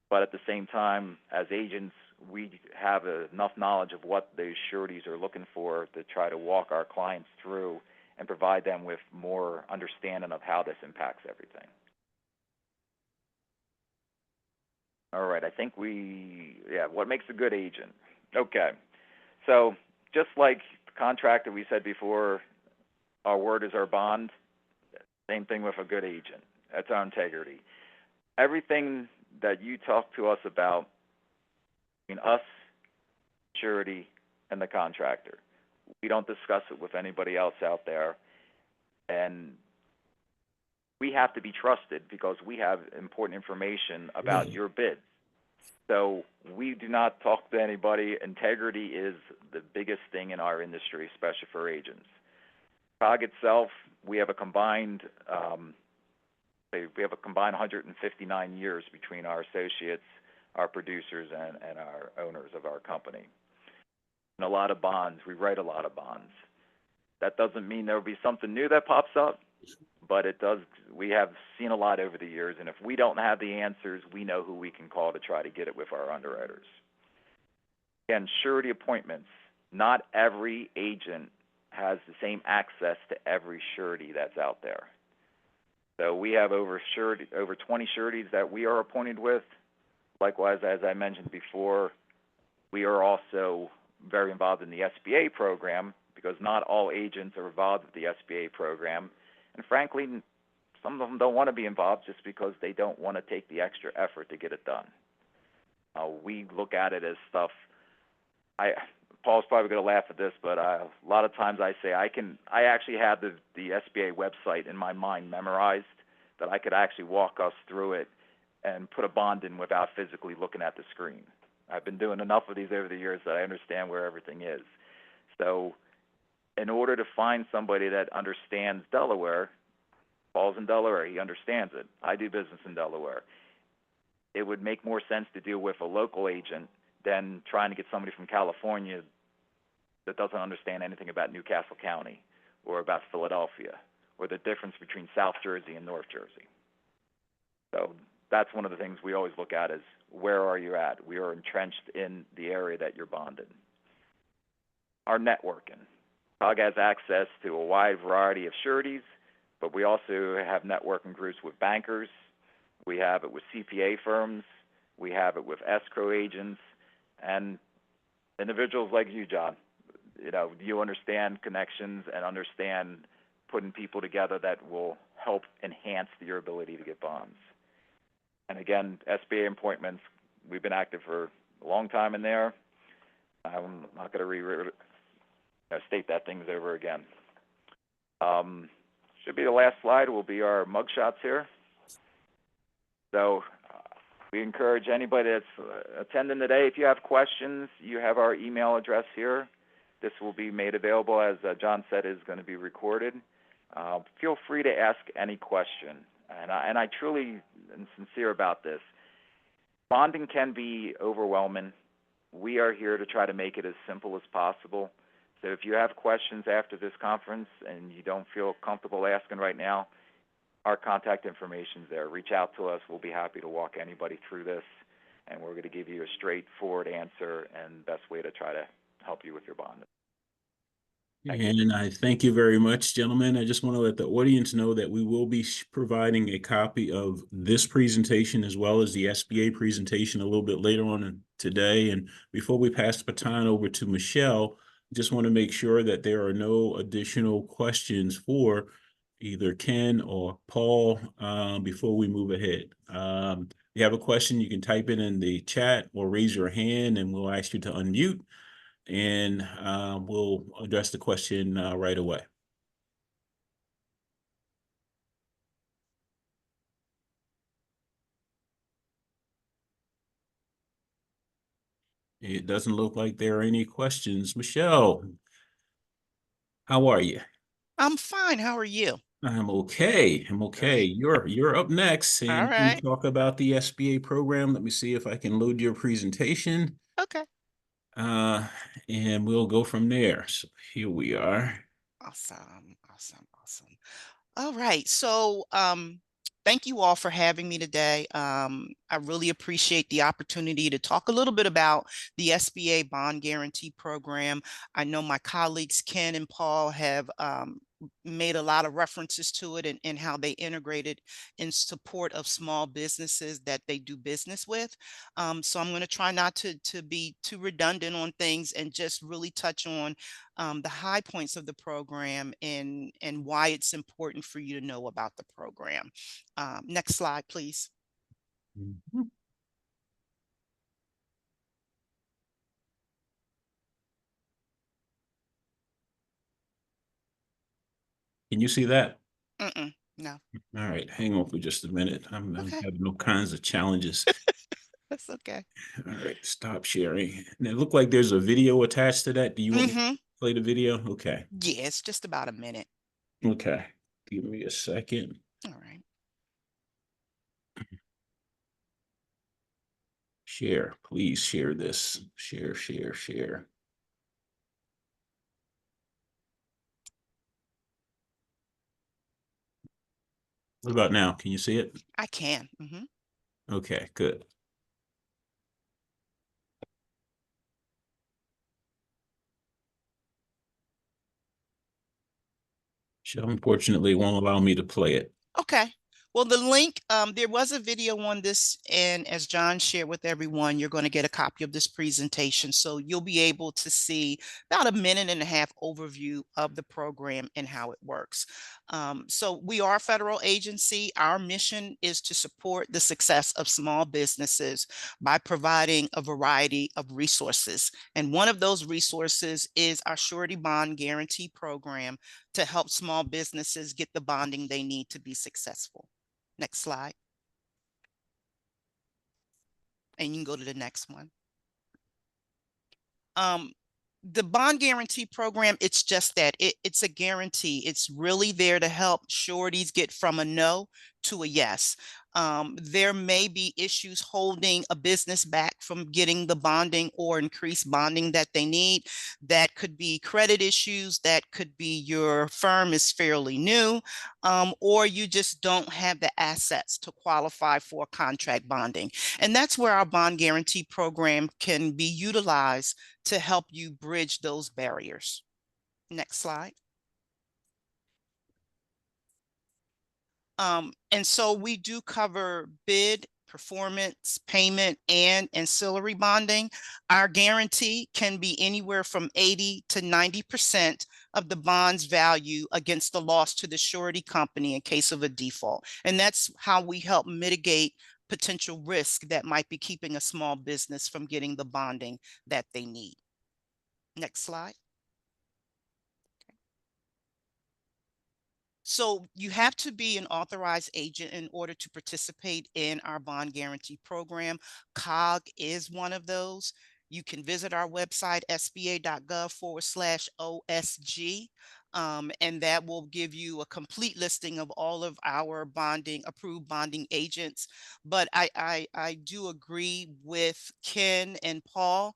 But at the same time, as agents, we have enough knowledge of what those sureties are looking for to try to walk our clients through and provide them with more understanding of how this impacts everything. All right, I think what makes a good agent? Okay, so just like the contract that we said before, our word is our bond, same thing with a good agent. That's our integrity. Everything that you talk to us about, between us, surety, and the contractor, we don't discuss it with anybody else out there. And we have to be trusted because we have important information about your bid. So we do not talk to anybody. Integrity is the biggest thing in our industry, especially for agents. COG itself, we have a combined 159 years between our associates, our producers, and our owners of our company. And a lot of bonds. We write a lot of bonds. That doesn't mean there will be something new that pops up, but it does. We have seen a lot over the years, and if we don't have the answers, we know who we can call to try to get it with our underwriters. Again, surety appointments. Not every agent has the same access to every surety that's out there. So we have over 20 sureties that we are appointed with. Likewise, as I mentioned before, we are also very involved in the SBA program because not all agents are involved with the SBA program. And frankly, some of them don't want to be involved just because they don't want to take the extra effort to get it done. We look at it as stuff. Paul's probably going to laugh at this, but a lot of times I say I actually have the SBA website in my mind memorized that I could actually walk us through it and put a bond in without physically looking at the screen. I've been doing enough of these over the years that I understand where everything is. So in order to find somebody that understands Delaware, Paul's in Delaware, he understands it. I do business in Delaware. It would make more sense to deal with a local agent than trying to get somebody from California that doesn't understand anything about Newcastle County or about Philadelphia or the difference between South Jersey and North Jersey. So that's one of the things we always look at is where are you at? We are entrenched in the area that you're bonded. Our networking. COG has access to a wide variety of sureties, but we also have networking groups with bankers. We have it with CPA firms. We have it with escrow agents and individuals like you, John. You understand connections and understand putting people together that will help enhance your ability to get bonds. And again, SBA appointments, we've been active for a long time in there. I'm not going to state that things over again. Should be the last slide will be our mugshots here. So we encourage anybody that's attending today, if you have questions, you have our email address here. This will be made available, as John said, is going to be recorded. Feel free to ask any question. And I truly am sincere about this. Bonding can be overwhelming. We are here to try to make it as simple as possible. So if you have questions after this conference and you don't feel comfortable asking right now, our contact information is there. Reach out to us. We'll be happy to walk anybody through this, and we're going to give you a straightforward answer and best way to try to help you with your bond. And I thank you very much, gentlemen. I just want to let the audience know that we will be providing a copy of this presentation as well as the SBA presentation a little bit later on today. And before we pass the baton over to Michelle, just want to make sure that there are no additional questions for either Ken or Paul before we move ahead. If you have a question, you can type it in the chat or raise your hand and we'll ask you to unmute. And we'll address the question right away. It doesn't look like there are any questions. Michelle, how are you? I'm fine. How are you? I'm okay. I'm okay. You're up next, All and we right. talk about the SBA program. Let me see if I can load your presentation. Okay. And we'll go from there. So here we are. Awesome. All right. So, thank you all for having me today. I really appreciate the opportunity to talk a little bit about the SBA Bond Guarantee Program. I know my colleagues Ken and Paul have made a lot of references to it and how they integrate it in support of small businesses that they do business with. So I'm going to try not to be too redundant on things and just really touch on the high points of the program and why it's important for you to know about the program. Next slide, please. Mhm. Can you see that? No. All right, hang on for just a minute. I'm Okay. having all kinds of challenges. That's okay. All right, stop sharing. And it looked like there's a video attached to that. Do you want me to play the video? Okay. Yeah, it's just about a minute. Okay. Give me a second. All right. Share, please share this. Share, share, share. What about now? Can you see it? I can. Okay, good. Show unfortunately won't allow me to play it. Okay. Well, the link, there was a video on this, and as John shared with everyone, you're going to get a copy of this presentation. So you'll be able to see about a minute and a half overview of the program and how it works. So we are a federal agency. Our mission is to support the success of small businesses by providing a variety of resources. And one of those resources is our Surety Bond Guarantee Program to help small businesses get the bonding they need to be successful. Next slide. And you can go to the next one. The bond guarantee program, it's just that it's a guarantee. It's really there to help sureties get from a no to a yes. There may be issues holding a business back from getting the bonding or increased bonding that they need. That could be credit issues. That could be your firm is fairly new, or you just don't have the assets to qualify for contract bonding. And that's where our bond guarantee program can be utilized to help you bridge those barriers. Next slide. And so we do cover bid, performance, payment, and ancillary bonding. Our guarantee can be anywhere from 80 to 90% of the bond's value against the loss to the surety company in case of a default. And that's how we help mitigate potential risk that might be keeping a small business from getting the bonding that they need. Next slide. So you have to be an authorized agent in order to participate in our bond guarantee program. COG is one of those. You can visit our website, sba.gov/OSG, and that will give you a complete listing of all of our approved bonding agents. But I do agree with Ken and Paul.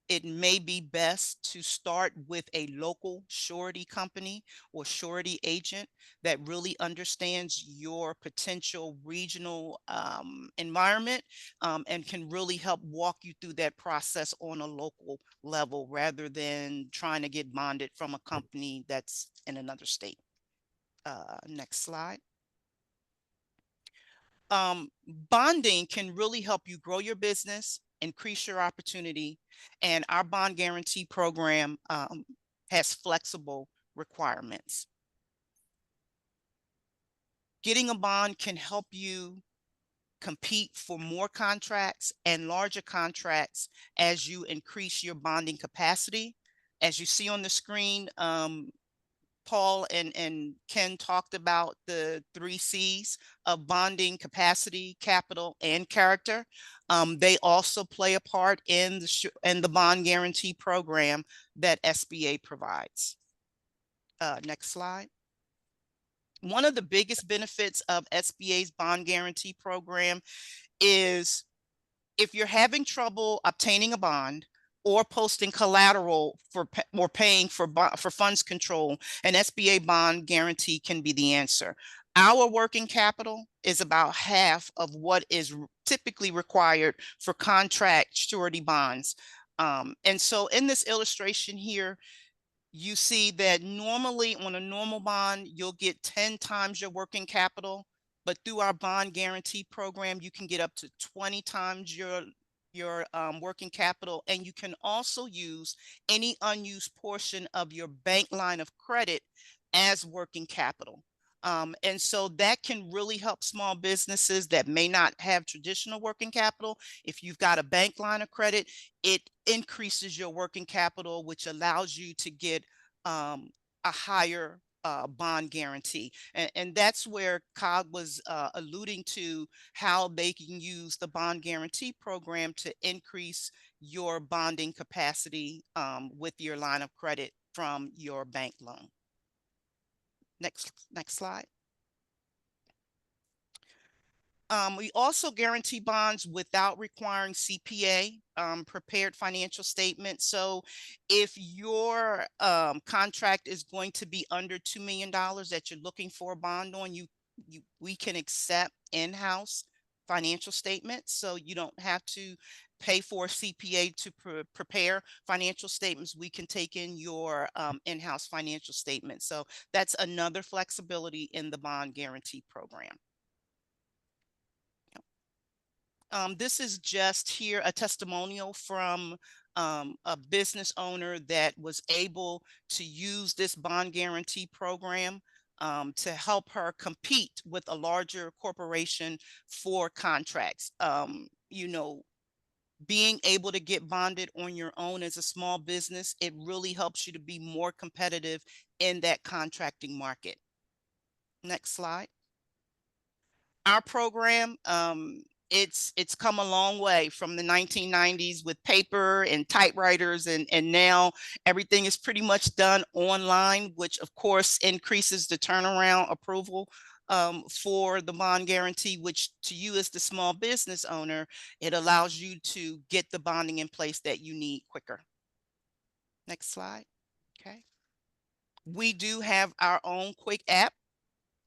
It may be best to start with a local surety company or surety agent that really understands your potential regional environment, and can really help walk you through that process on a local level rather than trying to get bonded from a company that's in another state. Next slide. Bonding can really help you grow your business, increase your opportunity, and our bond guarantee program has flexible requirements. Getting a bond can help you compete for more contracts and larger contracts as you increase your bonding capacity. As you see on the screen, Paul and Ken talked about the 3 C's of bonding: capacity, capital, and character. They also play a part in the bond guarantee program that SBA provides. Next slide. One of the biggest benefits of SBA's bond guarantee program is if you're having trouble obtaining a bond or posting collateral or paying for funds control, an SBA bond guarantee can be the answer. Our working capital is about half of what is typically required for contract surety bonds. And so in this illustration here, you see that normally on a normal bond, you'll get 10 times your working capital, but through our bond guarantee program, you can get up to 20 times your working capital, and you can also use any unused portion of your bank line of credit as working capital. And so that can really help small businesses that may not have traditional working capital. If you've got a bank line of credit, it increases your working capital, which allows you to get a higher bond guarantee. And that's where COG was alluding to how they can use the bond guarantee program to increase your bonding capacity with your line of credit from your bank loan. Next slide. We also guarantee bonds without requiring CPA prepared financial statements. So if your contract is going to be under $2 million that you're looking for a bond on, we can accept in-house financial statements. So you don't have to pay for a CPA to prepare financial statements. We can take in your in-house financial statements. So that's another flexibility in the bond guarantee program. This is just here a testimonial from a business owner that was able to use this bond guarantee program to help her compete with a larger corporation for contracts. You know, being able to get bonded on your own as a small business, it really helps you to be more competitive in that contracting market. Next slide. Our program, it's come a long way from the 1990s with paper and typewriters, and now everything is pretty much done online, which of course increases the turnaround approval for the bond guarantee, which to you as the small business owner, it allows you to get the bonding in place that you need quicker. Next slide. Okay. We do have our own quick app.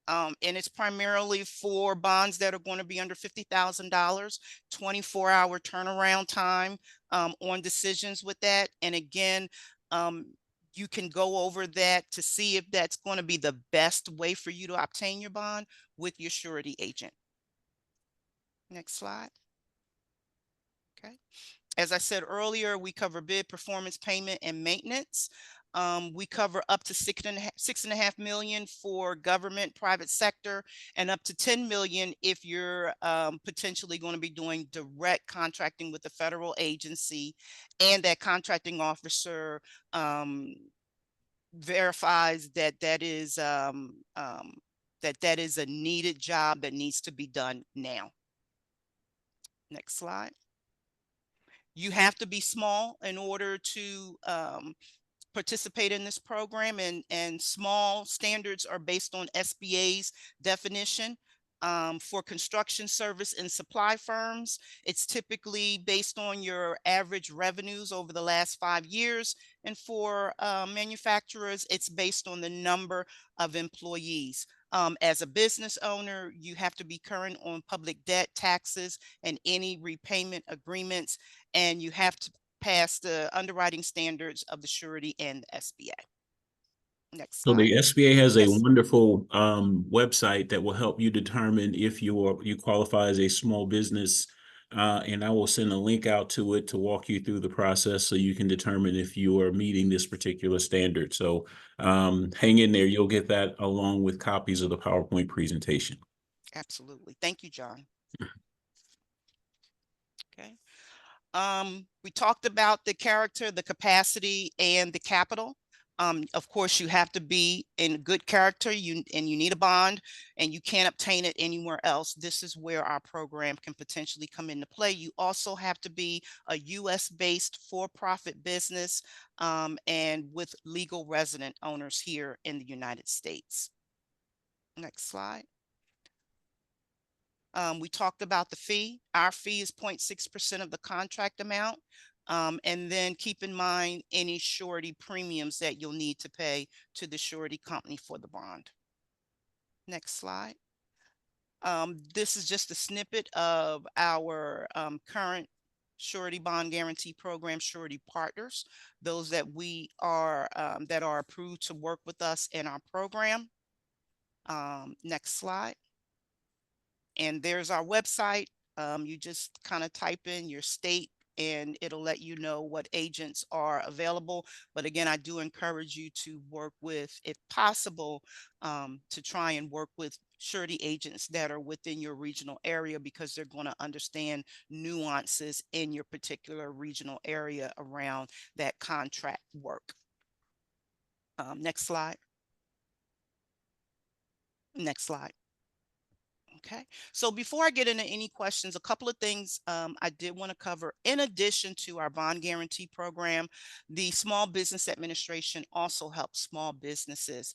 And it's primarily for bonds that are going to be under $50,000, 24-hour turnaround time on decisions with that. And again, you can go over that to see if that's going to be the best way for you to obtain your bond with your surety agent. Next slide. Okay. As I said earlier, we cover bid, performance, payment, and maintenance. We cover up to $6.5 million for government, private sector, and up to $10 million if you're potentially going to be doing direct contracting with a federal agency, and that contracting officer verifies that that is a needed job that needs to be done now. Next slide. You have to be small in order to participate in this program, and small standards are based on SBA's definition. For construction service and supply firms, it's typically based on your average revenues over the last 5 years. And for manufacturers, it's based on the number of employees. As a business owner, you have to be current on public debt, taxes, and any repayment agreements, and you have to pass the underwriting standards of the surety and the SBA. Next So slide. the SBA has a Yes. wonderful website that will help you determine if you qualify as a small business. And I will send a link out to it to walk you through the process so you can determine if you are meeting this particular standard. So hang in there. You'll get that along with copies of the PowerPoint presentation. Absolutely. Thank you, John. Okay. We talked about the character, the capacity, and the capital. Of course, you have to be in good character, and you need a bond, and you can't obtain it anywhere else. This is where our program can potentially come into play. You also have to be a US-based for-profit business and with legal resident owners here in the United States. Next slide. We talked about the fee. Our fee is 0.6% of the contract amount. And then keep in mind any surety premiums that you'll need to pay to the surety company for the bond. Next slide. This is just a snippet of our current surety bond guarantee program surety partners, those that we are that are approved to work with us in our program. Next slide. And there's our website. You just kind of type in your state and it'll let you know what agents are available. But again, I do encourage you to work with, if possible, to try and work with surety agents that are within your regional area, because they're going to understand nuances in your particular regional area around that contract work. Next slide. Next slide. Okay, so before I get into any questions, a couple of things I did want to cover. In addition to our bond guarantee program, the Small Business Administration also helps small businesses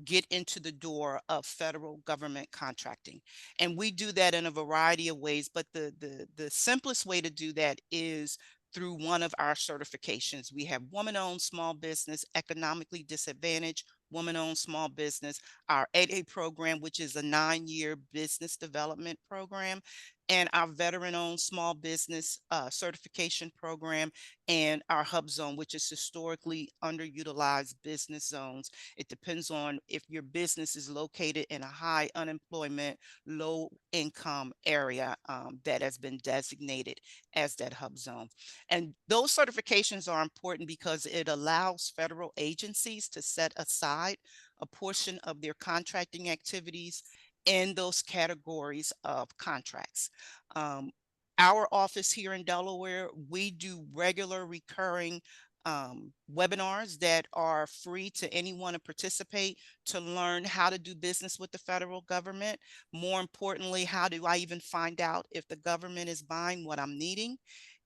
get into the door of federal government contracting. And we do that in a variety of ways, but the simplest way to do that is through one of our certifications. We have woman-owned small business, economically disadvantaged, woman-owned small business, our 8A program, which is a 9-year business development program, and our veteran-owned small business certification program, and our hub zone, which is historically underutilized business zones. It depends on if your business is located in a high unemployment, low income area that has been designated as that hub zone. And those certifications are important because it allows federal agencies to set aside a portion of their contracting activities in those categories of contracts. Our office here in Delaware, we do regular recurring webinars that are free to anyone to participate, to learn how to do business with the federal government. More importantly, how do I even find out if the government is buying what I'm needing,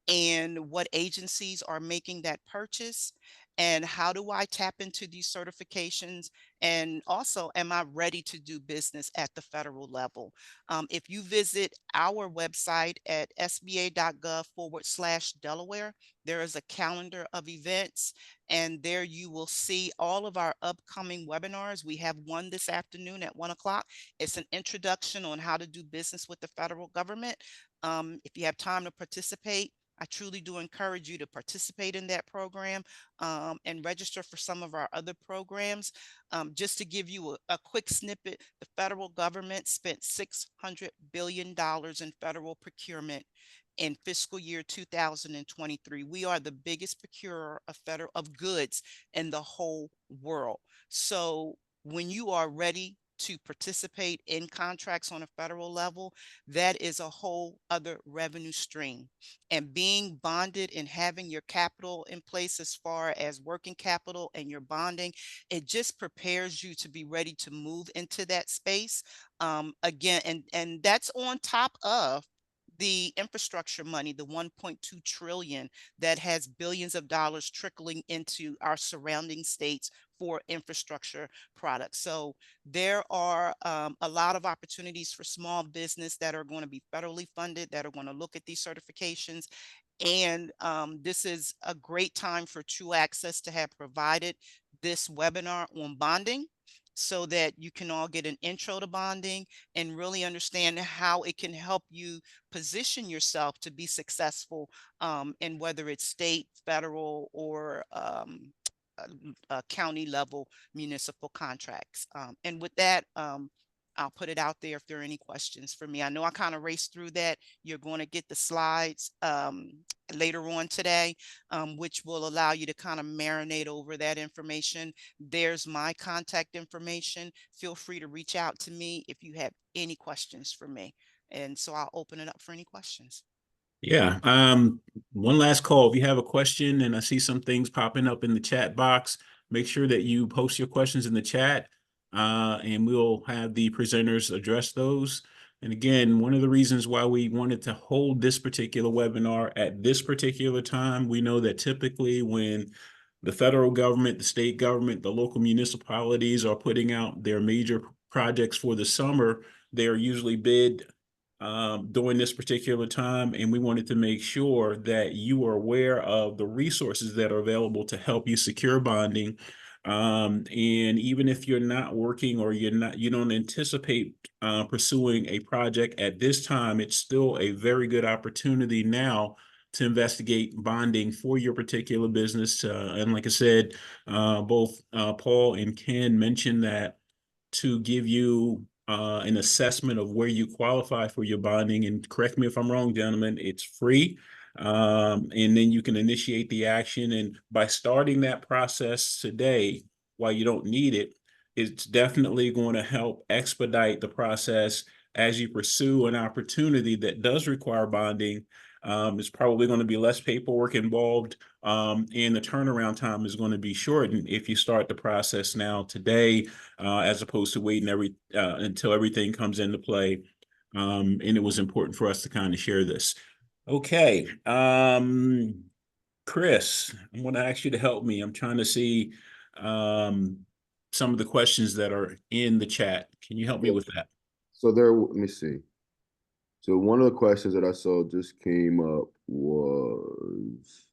and what agencies are making that purchase, and how do I tap into these certifications, and also am I ready to do business at the federal level. If you visit our website at sba.gov/Delaware, there is a calendar of events, and there you will see all of our upcoming webinars. We have one this afternoon at 1 o'clock. It's an introduction on how to do business with the federal government. If you have time to participate, I truly do encourage you to participate in that program and register for some of our other programs. Just to give you a quick snippet, the federal government spent $600 billion in federal procurement in fiscal year 2023. We are the biggest procurer of goods in the whole world. So when you are ready to participate in contracts on a federal level, that is a whole other revenue stream. And being bonded and having your capital in place as far as working capital and your bonding, it just prepares you to be ready to move into that space. Again, and that's on top of the infrastructure money, the 1.2 trillion that has billions of dollars trickling into our surrounding states for infrastructure products. So there are a lot of opportunities for small business that are going to be federally funded, that are going to look at these certifications. And this is a great time for True Access to have provided this webinar on bonding, so that you can all get an intro to bonding and really understand how it can help you position yourself to be successful in whether it's state, federal, or county level municipal contracts. And with that, I'll put it out there if there are any questions for me. I know I kind of raced through that. You're going to get the slides later on today, which will allow you to kind of marinate over that information. There's my contact information. Feel free to reach out to me if you have any questions for me. And so I'll open it up for any questions. Yeah. One last call. If you have a question, and I see some things popping up in the chat box, make sure that you post your questions in the chat, and we'll have the presenters address those. And again, one of the reasons why we wanted to hold this particular webinar at this particular time, we know that typically when the federal government, the state government, the local municipalities are putting out their major projects for the summer, they are usually bid during this particular time, and we wanted to make sure that you are aware of the resources that are available to help you secure bonding. And even if you're not working or you don't anticipate pursuing a project at this time, it's still a very good opportunity now to investigate bonding for your particular business. And like I said, both Paul and Ken mentioned that to give you an assessment of where you qualify for your bonding. And correct me if I'm wrong, gentlemen, it's free. And then you can initiate the action. And by starting that process today, while you don't need it, it's definitely going to help expedite the process as you pursue an opportunity that does require bonding. It's probably going to be less paperwork involved, and the turnaround time is going to be shortened if you start the process now today, as opposed to waiting until everything comes into play. And it was important for us to kind of share this. Okay. Chris, I'm going to ask you to help me. I'm trying to see some of the questions that are in the chat. Can you help me with that? So let me see. So one of the questions that I saw just came up was,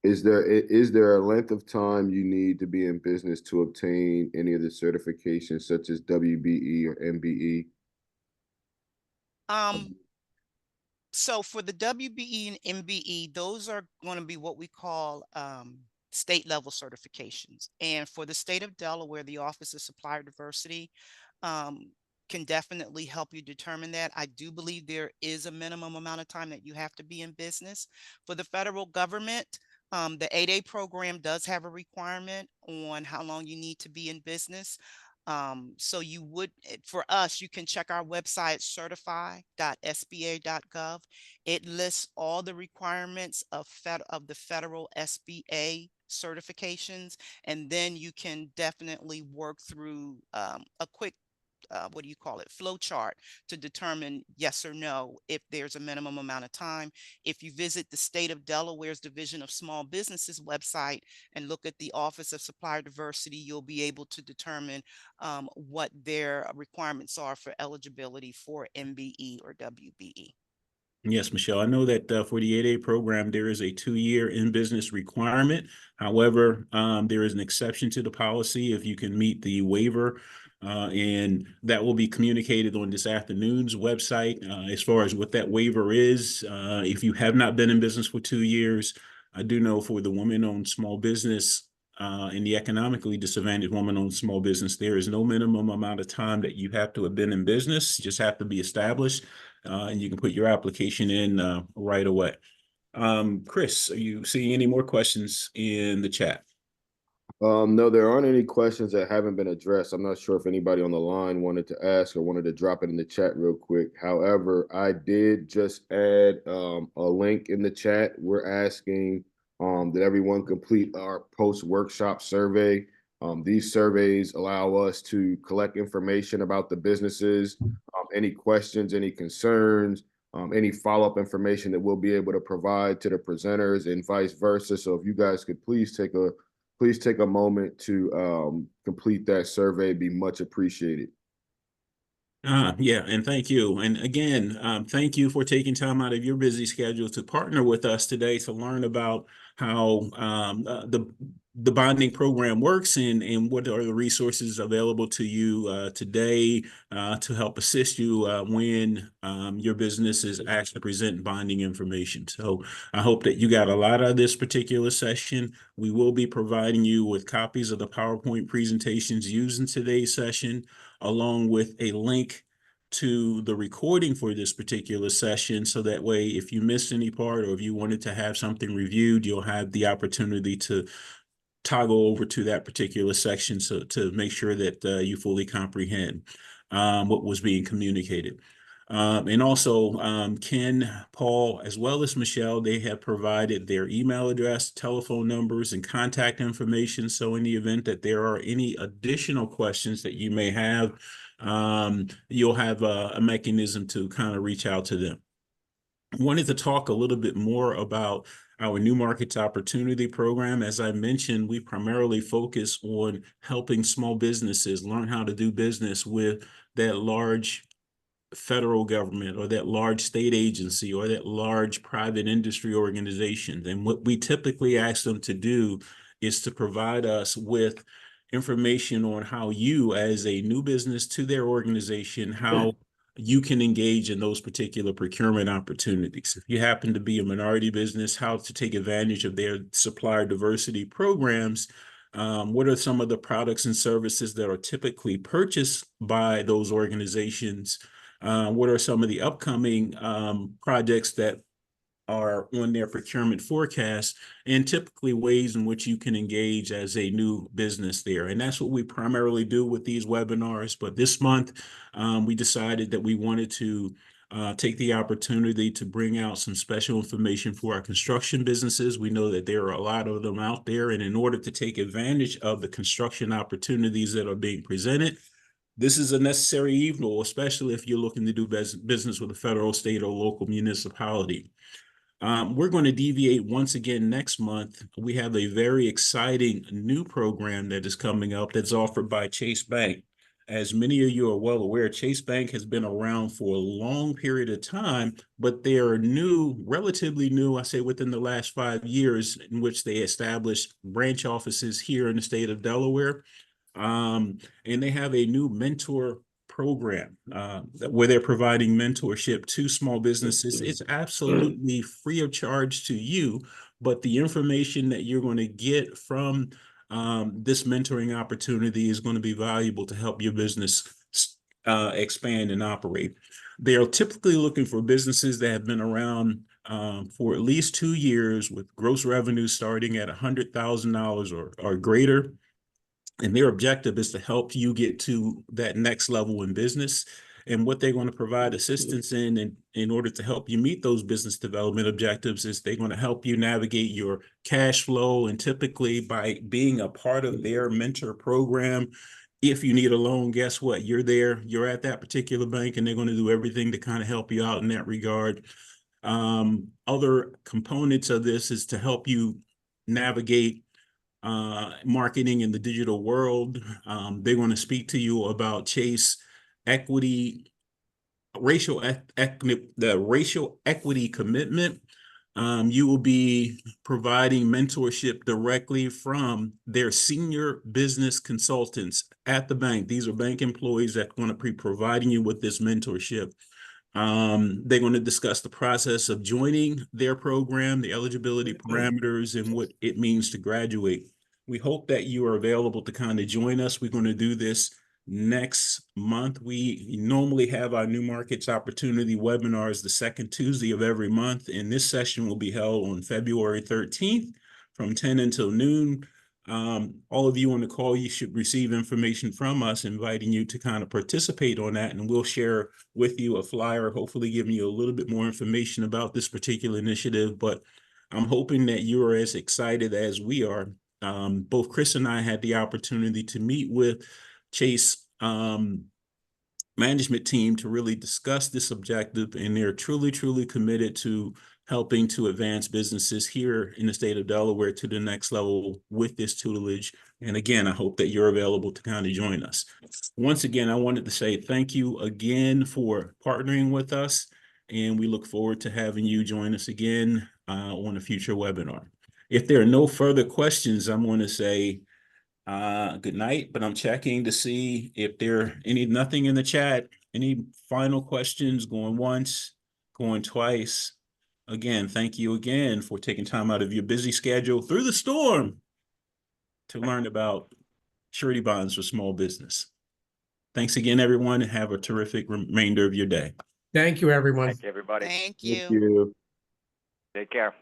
is there a length of time you need to be in business to obtain any of the certifications such as WBE or MBE? So for the WBE and MBE, those are going to be what we call state level certifications. And for the state of Delaware, the Office of Supplier Diversity can definitely help you determine that. I do believe there is a minimum amount of time that you have to be in business. For the federal government, the 8A program does have a requirement on how long you need to be in business. So for us, you can check our website, certify.sba.gov. It lists all the requirements of the federal SBA certifications, and then you can definitely work through a quick flow chart to determine yes or no if there's a minimum amount of time. If you visit the state of Delaware's Division of Small Businesses website and look at the Office of Supplier Diversity, you'll be able to determine what their requirements are for eligibility for MBE or WBE. Yes, Michelle, I know that for the 8A program, there is a 2-year in-business requirement. However, there is an exception to the policy if you can meet the waiver, and that will be communicated on this afternoon's website as far as what that waiver is. If you have not been in business for 2 years, I do know for the woman-owned small business and the economically disadvantaged woman-owned small business, there is no minimum amount of time that you have to have been in business. You just have to be established. And you can put your application in right away. Chris, are you seeing any more questions in the chat? No, there aren't any questions that haven't been addressed. I'm not sure if anybody on the line wanted to ask or wanted to drop it in the chat real quick. However, I did just add a link in the chat. We're asking that everyone complete our post-workshop survey. These surveys allow us to collect information about the businesses, any questions, any concerns, any follow-up information that we'll be able to provide to the presenters and vice versa. So if you guys could please take a moment to complete that survey, it'd be much appreciated. Yeah, and thank you. And again, thank you for taking time out of your busy schedule to partner with us today to learn about how the bonding program works and what are the resources available to you today to help assist you when your business is actually presenting bonding information. So I hope that you got a lot out of this particular session. We will be providing you with copies of the PowerPoint presentations used in today's session, along with a link to the recording for this particular session. So that way, if you missed any part or if you wanted to have something reviewed, you'll have the opportunity to toggle over to that particular section so to make sure that you fully comprehend what was being communicated. And also, Ken, Paul, as well as Michelle, they have provided their email address, telephone numbers, and contact information. So in the event that there are any additional questions that you may have, you'll have a mechanism to kind of reach out to them. I wanted to talk a little bit more about our New Markets Opportunity Program. As I mentioned, we primarily focus on helping small businesses learn how to do business with that large federal government or that large state agency or that large private industry organization. And what we typically ask them to do is to provide us with information on how you, as a new business to their organization, how you can engage in those particular procurement opportunities. If you happen to be a minority business, how to take advantage of their supplier diversity programs. What are some of the products and services that are typically purchased by those organizations? What are some of the upcoming projects that are on their procurement forecast, and typically ways in which you can engage as a new business there. And that's what we primarily do with these webinars. But this month, we decided that we wanted to take the opportunity to bring out some special information for our construction businesses. We know that there are a lot of them out there, and in order to take advantage of the construction opportunities that are being presented, this is a necessary evil, especially if you're looking to do business with a federal, state, or local municipality. We're going to deviate once again next month. We have a very exciting new program that is coming up that's offered by Chase Bank. As many of you are well aware, Chase Bank has been around for a long period of time, but they are new, relatively new, I say within the last 5 years, in which they established branch offices here in the state of Delaware. And they have a new mentor program where they're providing mentorship to small businesses. It's absolutely free of charge to you, but the information that you're going to get from this mentoring opportunity is going to be valuable to help your business expand and operate. They are typically looking for businesses that have been around for at least 2 years with gross revenue starting at $100,000 or greater. And their objective is to help you get to that next level in business. And what they're going to provide assistance in order to help you meet those business development objectives is they're going to help you navigate your cash flow. And typically by being a part of their mentor program, if you need a loan, guess what? You're there, you're at that particular bank, and they're going to do everything to kind of help you out in that regard. Other components of this is to help you navigate marketing in the digital world. They're going to speak to you about Chase equity, the racial equity commitment. You will be providing mentorship directly from their senior business consultants at the bank. These are bank employees that are going to be providing you with this mentorship. They're going to discuss the process of joining their program, the eligibility parameters, and what it means to graduate. We hope that you are available to kind of join us. We're going to do this next month. We normally have our new markets opportunity webinars the second Tuesday of every month, and this session will be held on February 13th from 10 until noon. All of you on the call, you should receive information from us inviting you to kind of participate on that, and we'll share with you a flyer, hopefully giving you a little bit more information about this particular initiative. But I'm hoping that you are as excited as we are. Both Chris and I had the opportunity to meet with Chase management team to really discuss this objective, and they're truly, truly committed to helping to advance businesses here in the state of Delaware to the next level with this tutelage. And again, I hope that you're available to kind of join us. Once again, I wanted to say thank you again for partnering with us, and we look forward to having you join us again on a future webinar. If there are no further questions, I'm going to say good night, but I'm checking to see if there are nothing in the chat. Any final questions? Going once, going twice. Again, thank you again for taking time out of your busy schedule through the storm to learn about surety bonds for small business. Thanks again, everyone, and have a terrific remainder of your day. Thank you, everyone. Thank you, everybody. Thank Thank you. you. Take care.